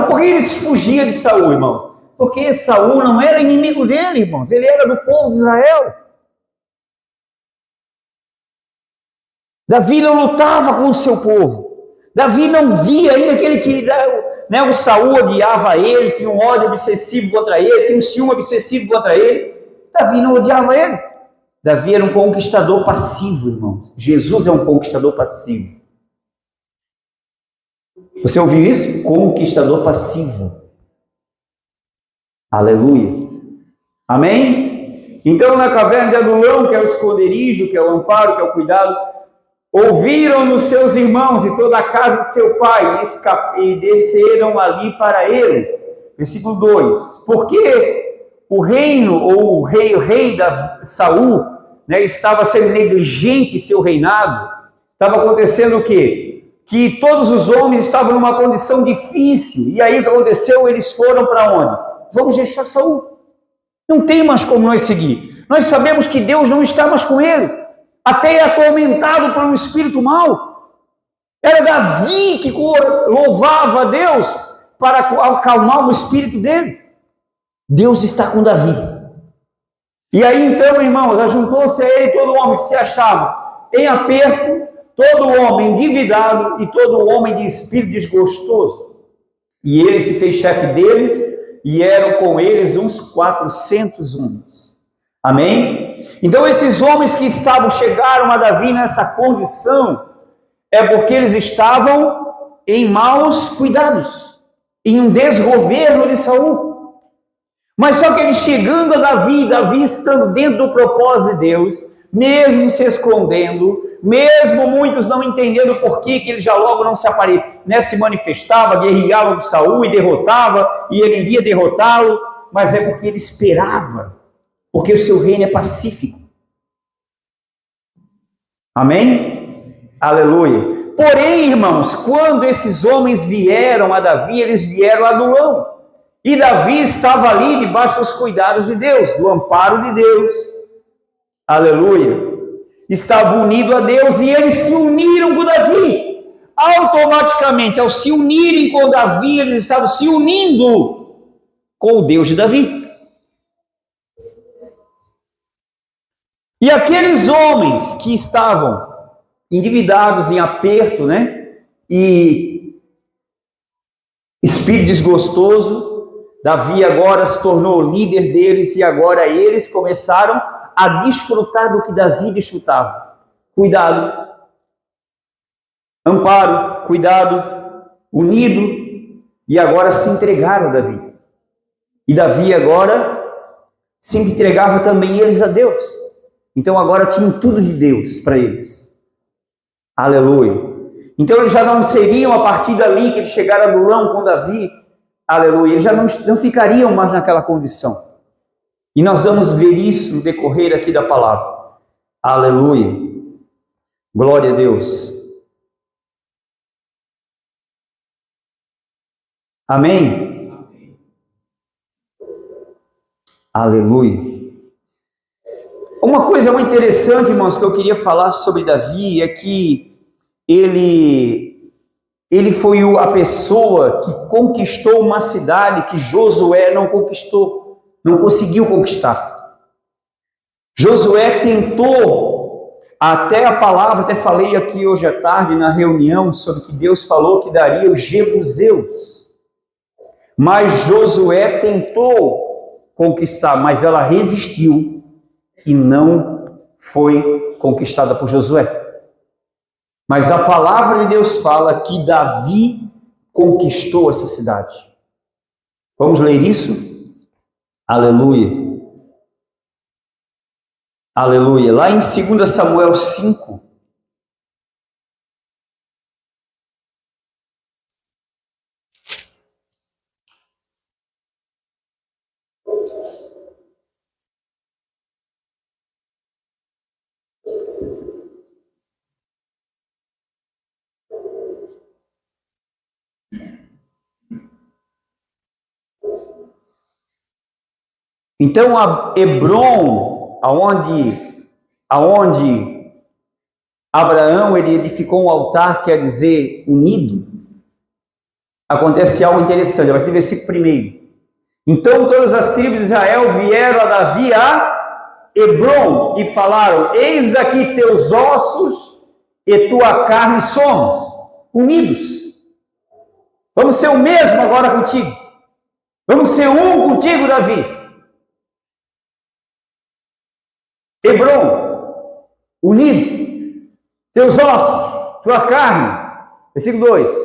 Por que ele fugia de Saul, irmão? Porque Saul não era inimigo dele, irmãos. Ele era do povo de Israel. Davi não lutava com o seu povo. Davi não via ainda aquele que, né, o Saul odiava ele, tinha um ódio obsessivo contra ele, tinha um ciúme obsessivo contra ele. Davi não odiava ele. Davi era um conquistador passivo, irmão. Jesus é um conquistador passivo. Você ouviu isso? Conquistador passivo. Aleluia. Amém? Então, na caverna de Adulão, que é o esconderijo, que é o amparo, que é o cuidado, ouviram-nos seus irmãos e toda a casa de seu pai e desceram ali para ele. Versículo 2. Porque o reino, ou o rei da Saul, estava sendo negligente em seu reinado, estava acontecendo o quê? Que todos os homens estavam numa condição difícil. E aí o que aconteceu? Eles foram para onde? Vamos deixar Saul. Não tem mais como nós seguir. Nós sabemos que Deus não está mais com ele. Até é atormentado por um espírito mau. Era Davi que louvava a Deus para acalmar o espírito dele. Deus está com Davi. E aí então, irmãos, ajuntou-se a ele todo homem que se achava em aperto, todo homem endividado e todo homem de espírito desgostoso. E ele se fez chefe deles, e eram com eles uns 400 homens. Amém? Então esses homens que chegaram a Davi nessa condição, é porque eles estavam em maus cuidados, em um desgoverno de Saul. Mas só que eles chegando a Davi estando dentro do propósito de Deus, mesmo se escondendo, mesmo muitos não entendendo por que ele já logo não se aparecia, se manifestava, guerreava com Saul e derrotava, e ele iria derrotá-lo, mas é porque ele esperava, porque o seu reino é pacífico. Amém? Aleluia. Porém, irmãos, quando esses homens vieram a Davi, eles vieram a Adulão. E Davi estava ali debaixo dos cuidados de Deus, do amparo de Deus. Aleluia. Estava unido a Deus e eles se uniram com Davi. Automaticamente, ao se unirem com Davi, eles estavam se unindo com o Deus de Davi. E aqueles homens que estavam endividados, em aperto, e espírito desgostoso, Davi agora se tornou líder deles e agora eles começaram a desfrutar do que Davi desfrutava. Cuidado, amparo, cuidado, unido, e agora se entregaram a Davi. E Davi agora se entregava também eles a Deus. Então agora tinham tudo de Deus para eles. Aleluia. Então eles já não seriam a partir dali que eles chegaram a Adulão com Davi. Aleluia. Eles já não ficariam mais naquela condição. E nós vamos ver isso no decorrer aqui da palavra. Aleluia. Glória a Deus. Amém? Aleluia. Uma coisa muito interessante, irmãos, que eu queria falar sobre Davi é que ele foi a pessoa que conquistou uma cidade que Josué não conquistou, não conseguiu conquistar. Josué tentou, até a palavra, até falei aqui hoje à tarde na reunião sobre que Deus falou que daria os jebuseus. Mas Josué tentou conquistar, mas ela resistiu e não foi conquistada por Josué. Mas a palavra de Deus fala que Davi conquistou essa cidade. Vamos ler isso? Aleluia. Aleluia. Lá em 2 Samuel 5. Então, a Hebron, aonde Abraão ele edificou um altar, quer dizer, unido, acontece algo interessante. Vai ter versículo 1. Então, todas as tribos de Israel vieram a Davi a Hebron e falaram: eis aqui teus ossos e tua carne somos unidos. Vamos ser o mesmo agora contigo. Vamos ser um contigo, Davi. Hebrom, unido, teus ossos, tua carne. Versículo 2.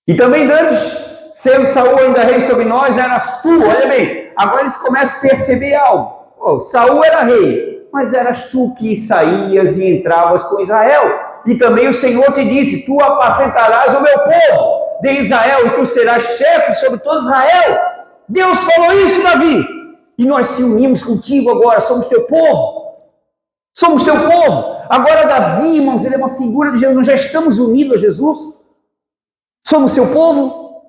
E também antes, sendo Saul ainda rei sobre nós, eras tu. Olha bem, agora eles começam a perceber algo. Saul era rei, mas eras tu que saías e entravas com Israel. E também o Senhor te disse, tu apacentarás o meu povo de Israel, e tu serás chefe sobre todo Israel. Deus falou isso, Davi. E nós se unimos contigo agora, somos teu povo. Somos teu povo. Agora Davi, irmãos, ele é uma figura de Jesus. Nós já estamos unidos a Jesus. Somos seu povo.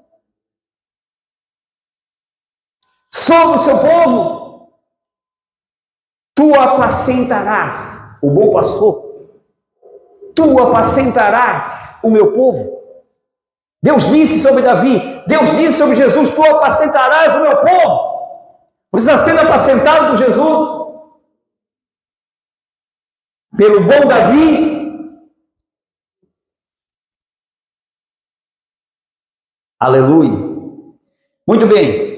Somos seu povo. Tu apacentarás, o bom pastor. Tu apacentarás o meu povo. Deus disse sobre Davi, Deus disse sobre Jesus, tu apacentarás o meu povo. Você está sendo apacentado por Jesus? Pelo bom Davi? Aleluia. Muito bem.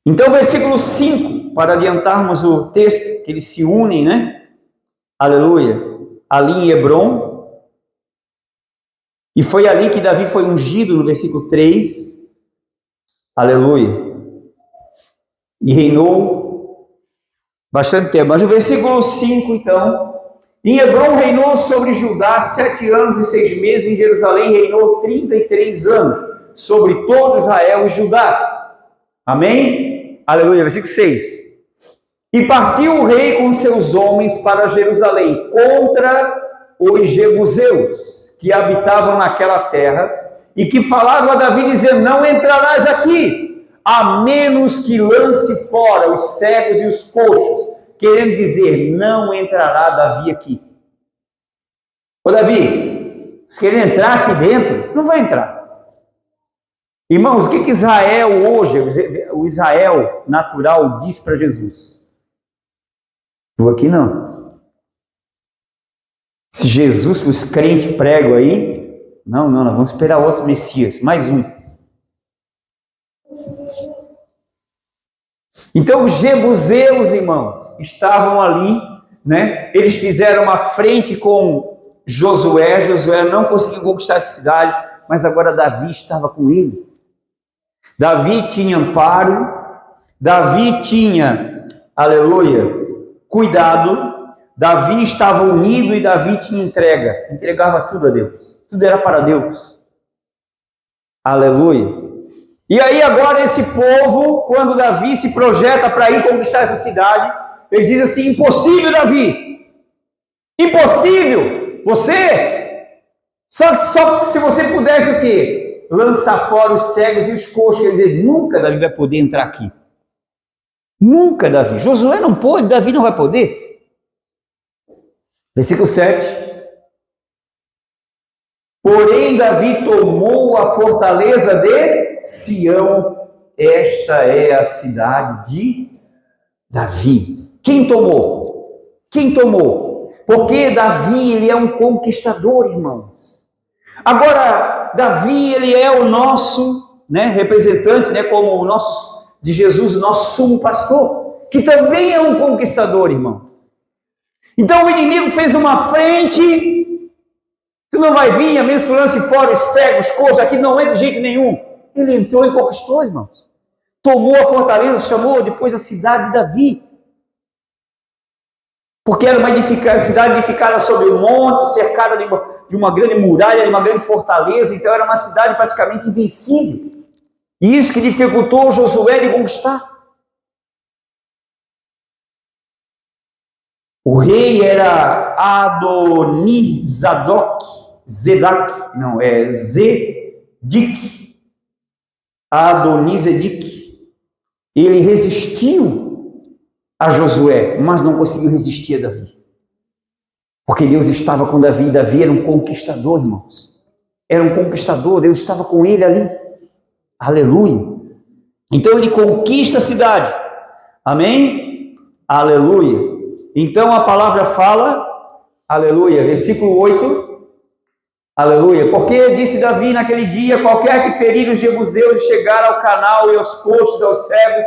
Então, versículo 5, para adiantarmos o texto, que eles se unem, né? Aleluia. Ali em Hebrom. E foi ali que Davi foi ungido, no versículo 3. Aleluia. E reinou bastante tempo. Mas no versículo 5, então. Em Hebrom reinou sobre Judá 7 anos e 6 meses. Em Jerusalém reinou 33 anos. Sobre todo Israel e Judá. Amém? Aleluia. Versículo 6. E partiu o rei com seus homens para Jerusalém, contra os jebuseus, que habitavam naquela terra, e que falaram a Davi, dizendo, não entrarás aqui, a menos que lance fora os cegos e os coxos, querendo dizer, não entrará Davi aqui. Ô Davi, se querer entrar aqui dentro, não vai entrar. Irmãos, o que Israel hoje, o Israel natural diz para Jesus? Tu aqui não. Se Jesus, os crentes pregam aí, não, nós vamos esperar outro Messias, mais um. Então os jebuseus, irmãos, estavam ali, né? Eles fizeram uma frente com Josué não conseguiu conquistar essa cidade, mas agora Davi estava com ele. Davi tinha amparo, Davi tinha, aleluia, cuidado, Davi estava unido e Davi tinha entrega, entregava tudo a Deus, tudo era para Deus, aleluia. E aí agora esse povo, quando Davi se projeta para ir conquistar essa cidade, eles dizem assim, impossível Davi, impossível, só se você pudesse o quê? Lançar fora os cegos e os coxos, quer dizer, nunca Davi vai poder entrar aqui. Nunca, Davi. Josué não pôde, Davi não vai poder. Versículo 7. Porém, Davi tomou a fortaleza de Sião. Esta é a cidade de Davi. Quem tomou? Quem tomou? Porque Davi, ele é um conquistador, irmãos. Agora, Davi, ele é o nosso, né, representante, né, como o nosso de Jesus, o nosso sumo pastor, que também é um conquistador, irmão. Então o inimigo fez uma frente, tu não vai vir, a menos que tu lance fora os cegos, coisas, aqui não é de jeito nenhum. Ele entrou e conquistou, irmãos. Tomou a fortaleza, chamou depois a cidade de Davi. Porque era uma cidade edificada sobre um monte, cercada de uma grande muralha, de uma grande fortaleza, então era uma cidade praticamente invencível. E isso que dificultou Josué de conquistar. O rei era Zedik. Adonizedik. Ele resistiu a Josué, mas não conseguiu resistir a Davi. Porque Deus estava com Davi. Davi era um conquistador, irmãos. Era um conquistador, Deus estava com ele ali. Aleluia. Então ele conquista a cidade. Amém? Aleluia. Então a palavra fala, aleluia, versículo 8, aleluia. Porque disse Davi naquele dia, qualquer que ferir os jebuseus e chegar ao canal e aos coxos, aos cegos,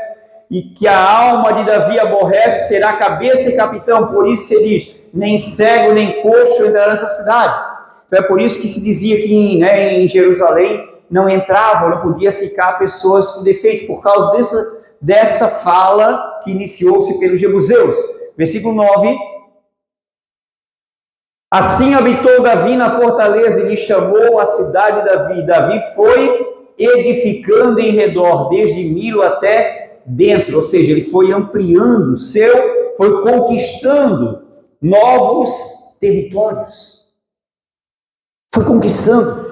e que a alma de Davi aborrece, será cabeça e capitão. Por isso se diz, nem cego nem coxo entrará nessa cidade. Então é por isso que se dizia que em Jerusalém não entrava, não podia ficar pessoas com defeito, por causa dessa fala que iniciou-se pelos jebuseus. Versículo 9. Assim habitou Davi na fortaleza e lhe chamou a cidade Davi. Davi foi edificando em redor, desde Milo até dentro, ou seja, ele foi ampliando foi conquistando novos territórios. Foi conquistando.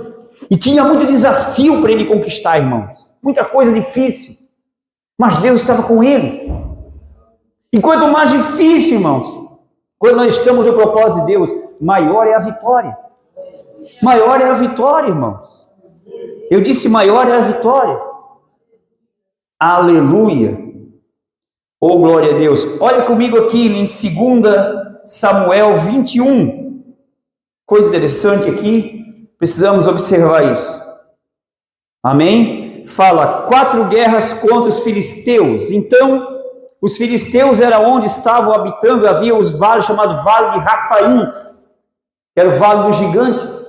E tinha muito desafio para ele conquistar, irmãos. Muita coisa difícil. Mas Deus estava com ele. E quanto mais difícil, irmãos, quando nós estamos no propósito de Deus, maior é a vitória. Maior é a vitória, irmãos. Eu disse maior é a vitória. Aleluia. Oh, glória a Deus. Olha comigo aqui em 2 Samuel 21. Coisa interessante aqui. Precisamos observar isso. Amém? Fala, 4 guerras contra os filisteus. Então, os filisteus era onde estavam habitando, havia os vales chamados Vale de Rafaíns, que era o Vale dos Gigantes.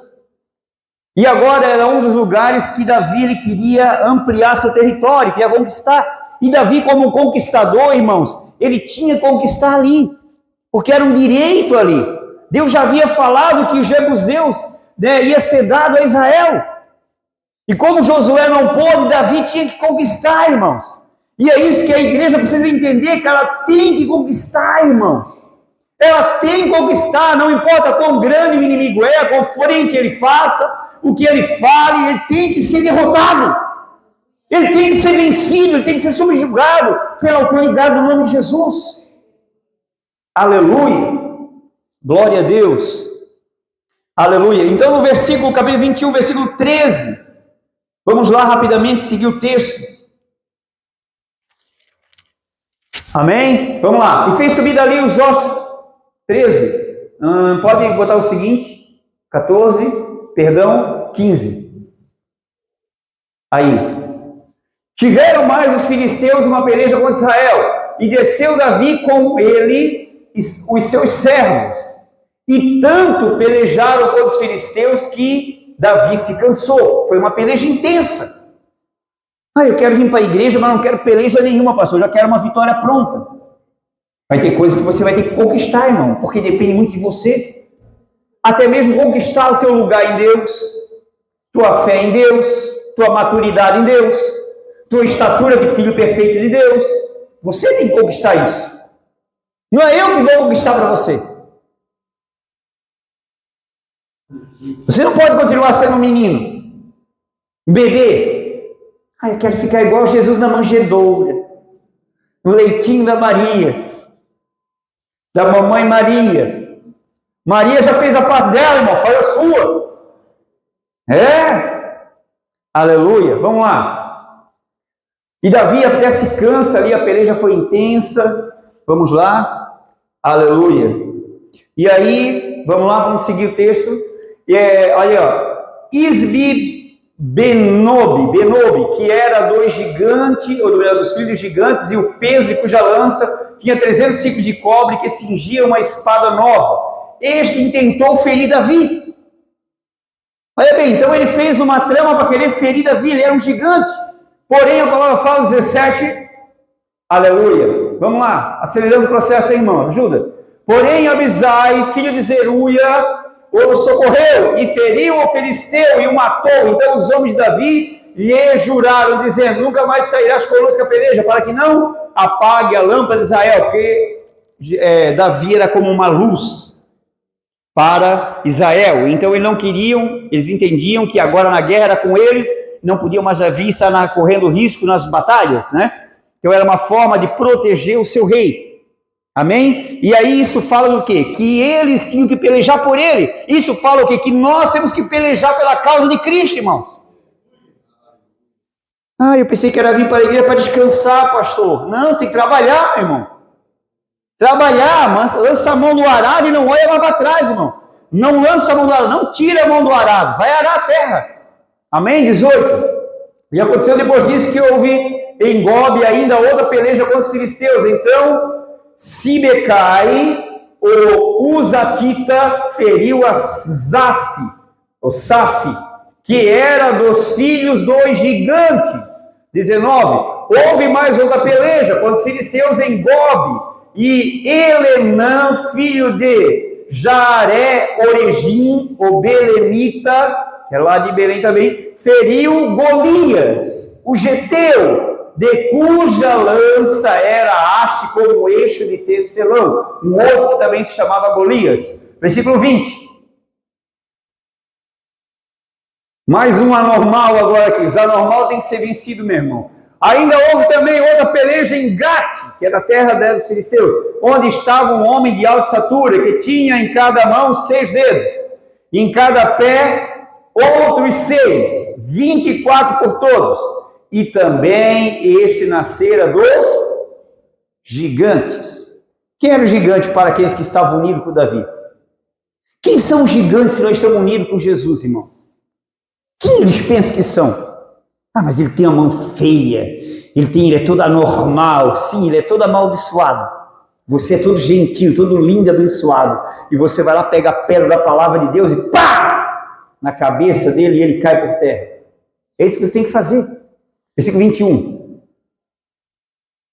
E agora era um dos lugares que Davi ele queria ampliar seu território, queria conquistar. E Davi, como conquistador, irmãos, ele tinha que conquistar ali, porque era um direito ali. Deus já havia falado que os jebuseus ia ser dado a Israel. E como Josué não pôde, Davi tinha que conquistar, irmãos. E é isso que a igreja precisa entender, que ela tem que conquistar, irmãos. Ela tem que conquistar, não importa quão grande o inimigo é, quão frente ele faça, o que ele fale, ele tem que ser derrotado. Ele tem que ser vencido, ele tem que ser subjugado pela autoridade do nome de Jesus. Aleluia. Glória a Deus. Aleluia. Então no capítulo 21, versículo 13. Vamos lá rapidamente seguir o texto. Amém? Vamos lá. E fez subir dali os ossos. 13. Pode botar o seguinte. 15. Aí. Tiveram mais os filisteus uma peleja contra Israel. E desceu Davi com ele os seus servos. E tanto pelejaram contra os filisteus que Davi se cansou. Foi uma peleja intensa. Eu quero vir para a igreja, mas não quero peleja nenhuma, pastor. Eu já quero uma vitória pronta. Vai ter coisa que você vai ter que conquistar, irmão, porque depende muito de você. Até mesmo conquistar o teu lugar em Deus, tua fé em Deus, tua maturidade em Deus, tua estatura de filho perfeito de Deus. Você tem que conquistar isso. Não é eu que vou conquistar para você. Você não pode continuar sendo um menino, um bebê. Eu quero ficar igual Jesus na manjedoura, no leitinho da Maria, da mamãe Maria. Maria já fez a parte dela, irmão, faz a sua. Aleluia, vamos lá. E Davi até se cansa ali, a peleja foi intensa. Vamos lá, aleluia. E aí, vamos lá, vamos seguir o texto. Olha, Isbi Benob, que era dos gigantes, ou dos filhos gigantes, e o peso de cuja lança tinha 300 ciclos de cobre, que cingia uma espada nova. Este intentou ferir Davi. Olha bem, então ele fez uma trama para querer ferir Davi, ele era um gigante. Porém, a palavra fala 17, aleluia. Vamos lá, acelerando o processo aí, irmão, ajuda. Porém, Abisai, filho de Zeruia, o socorreu e feriu o filisteu e o matou. Então os homens de Davi lhe juraram, dizendo: nunca mais sairás conosco a peleja, para que não apague a lâmpada de Israel, porque Davi era como uma luz para Israel. Então eles entendiam que agora na guerra era com eles, não podiam mais Davi estar correndo risco nas batalhas, né? Então era uma forma de proteger o seu rei. Amém? E aí isso fala do quê? Que eles tinham que pelejar por ele. Isso fala o quê? Que nós temos que pelejar pela causa de Cristo, irmãos. Eu pensei que era vir para a igreja para descansar, pastor. Não, você tem que trabalhar, meu irmão. Trabalhar, mas lança a mão do arado e não olha lá para trás, irmão. Não lança a mão do arado, não tira a mão do arado, vai arar a terra. Amém? 18. E aconteceu depois disso que houve em Gobe ainda outra peleja contra os filisteus. Então, Sibecai, o Uzatita, feriu a Saf, que era dos filhos dos gigantes. 19. Houve mais outra peleja contra os filisteus em Gobe, e Elenã, filho de Jaré Oregim, o Belemita, que é lá de Belém também, feriu Golias, o geteu, de cuja lança era haste como o eixo de tecelão, um outro que também se chamava Golias. Versículo 20. Mais um anormal agora aqui. Os anormal tem que ser vencido, meu irmão. Ainda houve também outra peleja em Gate, que é da terra dos filisteus, onde estava um homem de alta estatura, que tinha em cada mão 6 dedos, e em cada pé outros 6, 24 por todos. E também este nascera dos gigantes. Quem era o gigante para aqueles que estavam unidos com Davi? Quem são os gigantes se nós estamos unidos com Jesus, irmão? Quem eles pensam que são? Ah, mas ele tem a mão feia, ele é todo anormal, sim, ele é todo amaldiçoado. Você é todo gentil, todo lindo, abençoado. E você vai lá, pega a pedra da palavra de Deus e pá! Na cabeça dele e ele cai por terra. É isso que você tem que fazer. Versículo 21.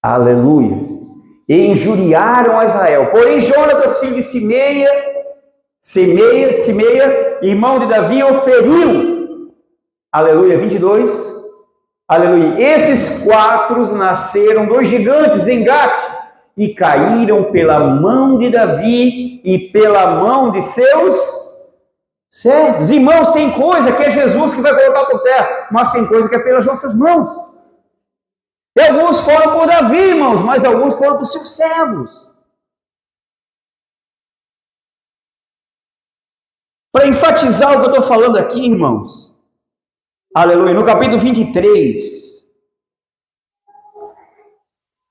Aleluia. E injuriaram a Israel. Porém, Jonatas, filho de Simeia, irmão de Davi, o feriu. Aleluia, 22, aleluia. Esses 4 nasceram dos gigantes em Gate e caíram pela mão de Davi e pela mão de seus servos. Irmãos, tem coisa que é Jesus que vai colocar por terra, mas tem coisa que é pelas nossas mãos. E alguns foram por Davi, irmãos, mas alguns foram por seus servos. Para enfatizar o que eu estou falando aqui, irmãos, aleluia, no capítulo 23,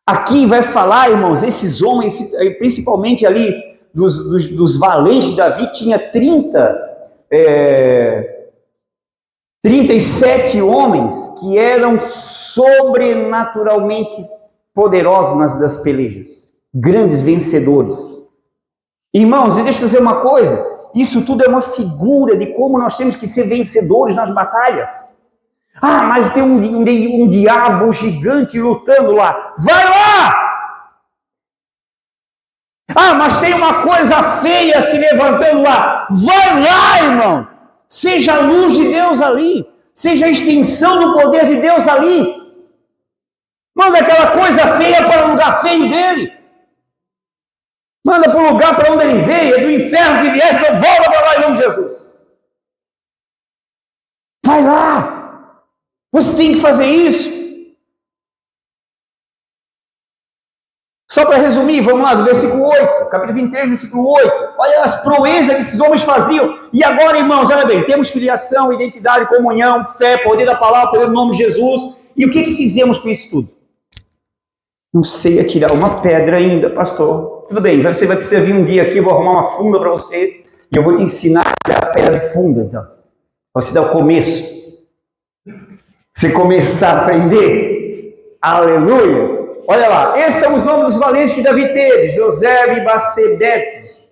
aqui vai falar, irmãos, esses homens, principalmente ali, dos valentes de Davi, tinha 37 homens que eram sobrenaturalmente poderosos das pelejas, grandes vencedores. Irmãos, e deixa eu dizer uma coisa, isso tudo é uma figura de como nós temos que ser vencedores nas batalhas. Ah, mas tem um diabo gigante lutando lá. Vai lá! Ah, mas tem uma coisa feia se levantando lá. Vai lá, irmão! Seja a luz de Deus ali. Seja a extensão do poder de Deus ali. Manda aquela coisa feia para o lugar feio dele. Manda para o lugar para onde ele veio, é do inferno que vier, só volta para lá em nome de Jesus. Vai lá! Você tem que fazer isso. Só para resumir, vamos lá, do versículo 8, capítulo 23, versículo 8. Olha as proezas que esses homens faziam. E agora, irmãos, olha bem, temos filiação, identidade, comunhão, fé, poder da palavra, poder do nome de Jesus. E o que fizemos com isso tudo? Não sei atirar uma pedra ainda, pastor. Tudo bem, você vai precisar vir um dia aqui, eu vou arrumar uma funda para você, e eu vou te ensinar a tirar a pedra de funda, então. Para você dar o começo. Você começar a aprender, aleluia, olha lá, esses são os nomes dos valentes que Davi teve: José e Bacedete,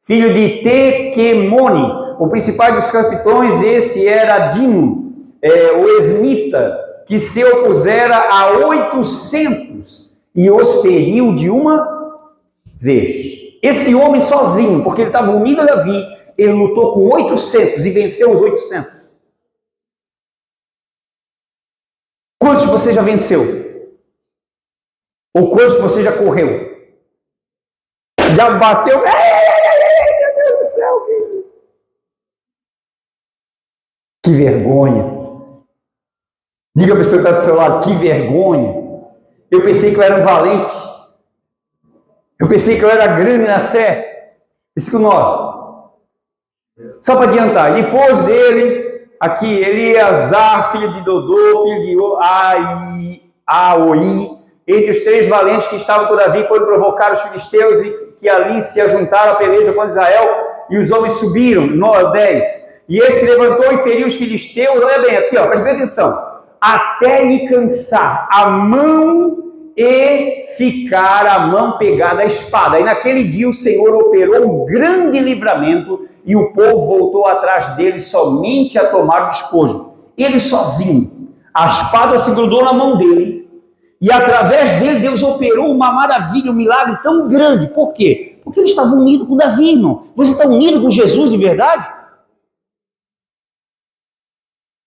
filho de Tequemone, o principal dos capitões, esse era Dino, o esnita, que se opusera a 800 e os feriu de uma vez. Esse homem sozinho, porque ele estava unido a Davi, ele lutou com 800 e venceu os 800. Quantos você já venceu? Ou quantos você já correu? Já bateu? Meu Deus do céu! Que vergonha! Diga a pessoa que está do seu lado, que vergonha! Eu pensei que eu era um valente. Eu pensei que eu era grande na fé. Versículo 9. Só para adiantar, depois dele... Aqui, Eleazar, filho de Dodô, filho de Aoi, entre os 3 valentes que estavam com Davi quando provocaram os filisteus e que ali se ajuntaram à peleja contra Israel, e os homens subiram, 10. E esse levantou e feriu os filisteus, olha bem aqui, ó, presta bem atenção. até lhe cansar a mão e ficar a mão pegada à espada. E naquele dia o Senhor operou um grande livramento e o povo voltou atrás dele somente a tomar o despojo. Ele sozinho, a espada se grudou na mão dele e através dele Deus operou uma maravilha, um milagre tão grande. Por quê? Porque ele estava unido com Davi, irmão. Você está unido com Jesus de verdade?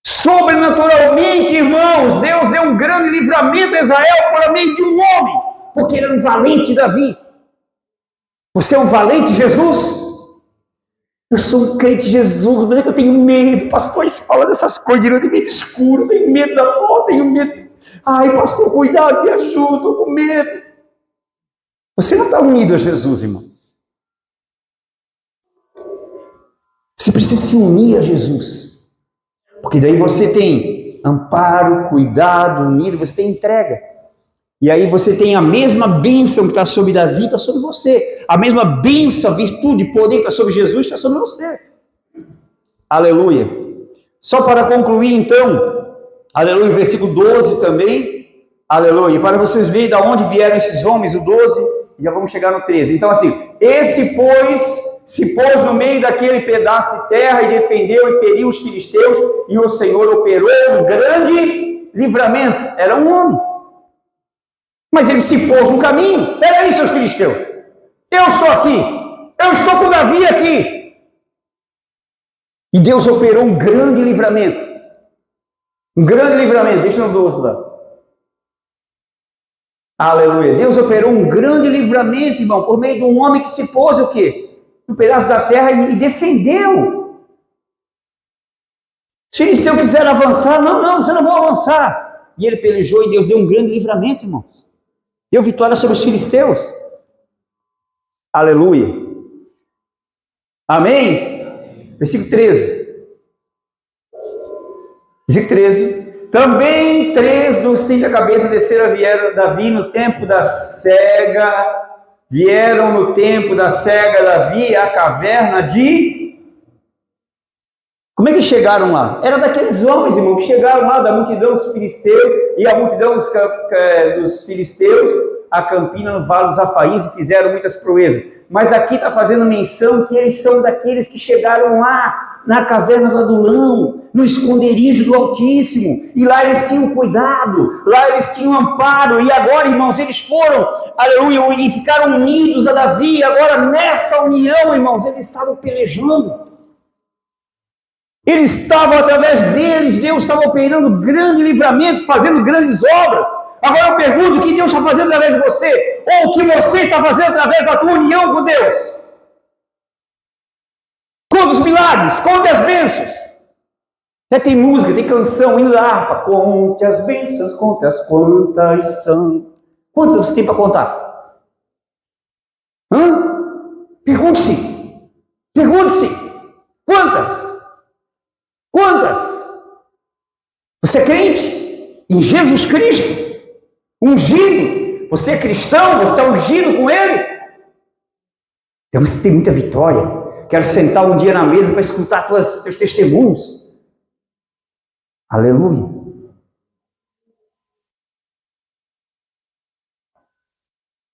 Sobrenaturalmente, irmãos, Deus deu um grande livramento a Israel por meio de um homem, porque ele era um valente Davi. Você é um valente Jesus? Eu sou um crente Jesus, mas é que eu tenho medo, pastor, se fala dessas coisas, eu tenho medo escuro, tenho medo da porta, tenho medo. Ai, pastor, cuidado, me ajuda, estou com medo. Você não está unido a Jesus, irmão. Você precisa se unir a Jesus. Porque daí você tem amparo, cuidado, unido, você tem entrega. E aí você tem a mesma bênção que está sobre Davi, está sobre você. A mesma bênção, virtude, poder que está sobre Jesus, está sobre você. Aleluia. Só para concluir então, aleluia, versículo 12 também. Aleluia. Para vocês verem de onde vieram esses homens, o 12, já vamos chegar no 13. Então assim, esse pois se pôs no meio daquele pedaço de terra e defendeu e feriu os filisteus, e o Senhor operou um grande livramento. Era um homem. Mas ele se pôs no caminho. Peraí, seus filisteus. Eu estou aqui. Eu estou com Davi aqui. E Deus operou um grande livramento. Um grande livramento. Deixa no 12 lá. Aleluia. Deus operou um grande livramento, irmão, por meio de um homem que se pôs o quê? Um pedaço da terra e defendeu. Os filisteus quiseram avançar, não, você não vai avançar. E ele pelejou e Deus deu um grande livramento, irmãos. Deu vitória sobre os filisteus. Aleluia. Amém? Versículo 13. Versículo 13. Também 3 dos 30 cabeças desceram vieram Davi no tempo da cega. Vieram no tempo da cega Davi à caverna de... Como é que chegaram lá? Era daqueles homens, irmão, que chegaram lá da multidão dos filisteus, e a multidão dos filisteus a campina no vale dos Afaís e fizeram muitas proezas. Mas aqui está fazendo menção que eles são daqueles que chegaram lá, na caverna do Adulão, no esconderijo do Altíssimo, e lá eles tinham cuidado, lá eles tinham amparo, e agora, irmãos, eles foram, aleluia, e ficaram unidos a Davi, e agora nessa união, irmãos, eles estavam pelejando, eles estavam, através deles, Deus estava operando grande livramento, fazendo grandes obras. Agora eu pergunto, o que Deus está fazendo através de você? Ou o que você está fazendo através da tua união com Deus? Quantos milagres, quantas bênçãos. Até tem música, tem canção, hino da harpa. Conte as bênçãos, conte as quantas são. Quantas você tem para contar? Pergunte-se. Pergunte-se. Quantas? Quantas? Você é crente em Jesus Cristo? Ungido? Você é cristão? Você é ungido com Ele? Então você tem muita vitória. Quero sentar um dia na mesa para escutar teus testemunhos. Aleluia.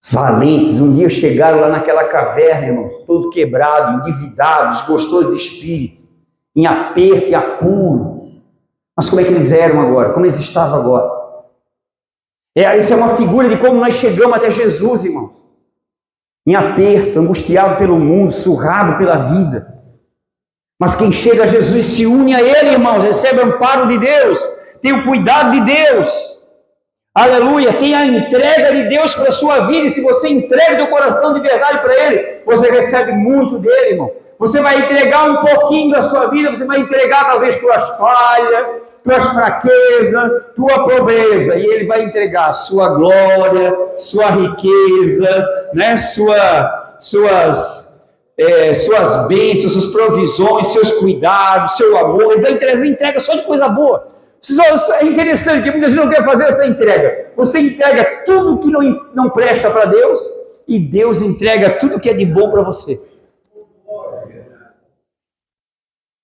Os valentes um dia chegaram lá naquela caverna, irmãos, todo quebrado, endividado, desgostoso de espírito, em aperto e apuro. Mas como é que eles eram agora? Como eles estavam agora? Isso é uma figura de como nós chegamos até Jesus, irmãos. Em aperto, angustiado pelo mundo, surrado pela vida. Mas quem chega a Jesus se une a Ele, irmãos, recebe o amparo de Deus, tem o cuidado de Deus. Aleluia, tem a entrega de Deus para a sua vida, e se você entrega o teu coração de verdade para Ele, você recebe muito dele, irmão. Você vai entregar um pouquinho da sua vida, você vai entregar talvez tuas falhas, tuas fraquezas, tua pobreza, e Ele vai entregar sua glória, sua riqueza, né? Suas bênçãos, suas provisões, seus cuidados, seu amor. Ele vai entrega só de coisa boa. É interessante que muita gente não quer fazer essa entrega. Você entrega tudo que não presta para Deus, e Deus entrega tudo que é de bom para você.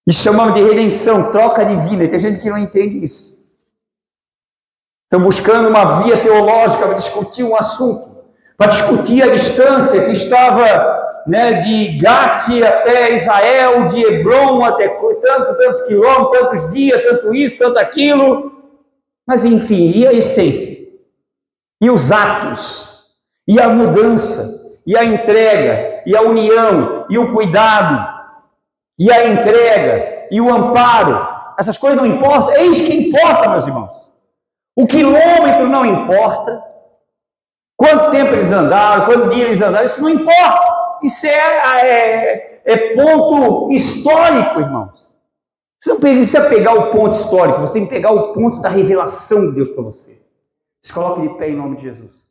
E chamamos de redenção, troca divina. Tem gente que não entende isso. Estão buscando uma via teológica para discutir um assunto, para discutir a distância que estava, né, de Gate até Israel, de Hebron até tanto quilômetros, tantos dias, tanto isso, tanto aquilo. Mas enfim, e a essência? E os atos? E a mudança? E a entrega? E a união? E o cuidado? E a entrega? E o amparo? Essas coisas não importam? Eis que importa, meus irmãos. O quilômetro não importa. Quanto tempo eles andaram, quanto dia eles andaram, isso não importa. Isso é ponto histórico, irmãos. Você não precisa pegar o ponto histórico, você tem que pegar o ponto da revelação de Deus para você. Se coloque de pé em nome de Jesus.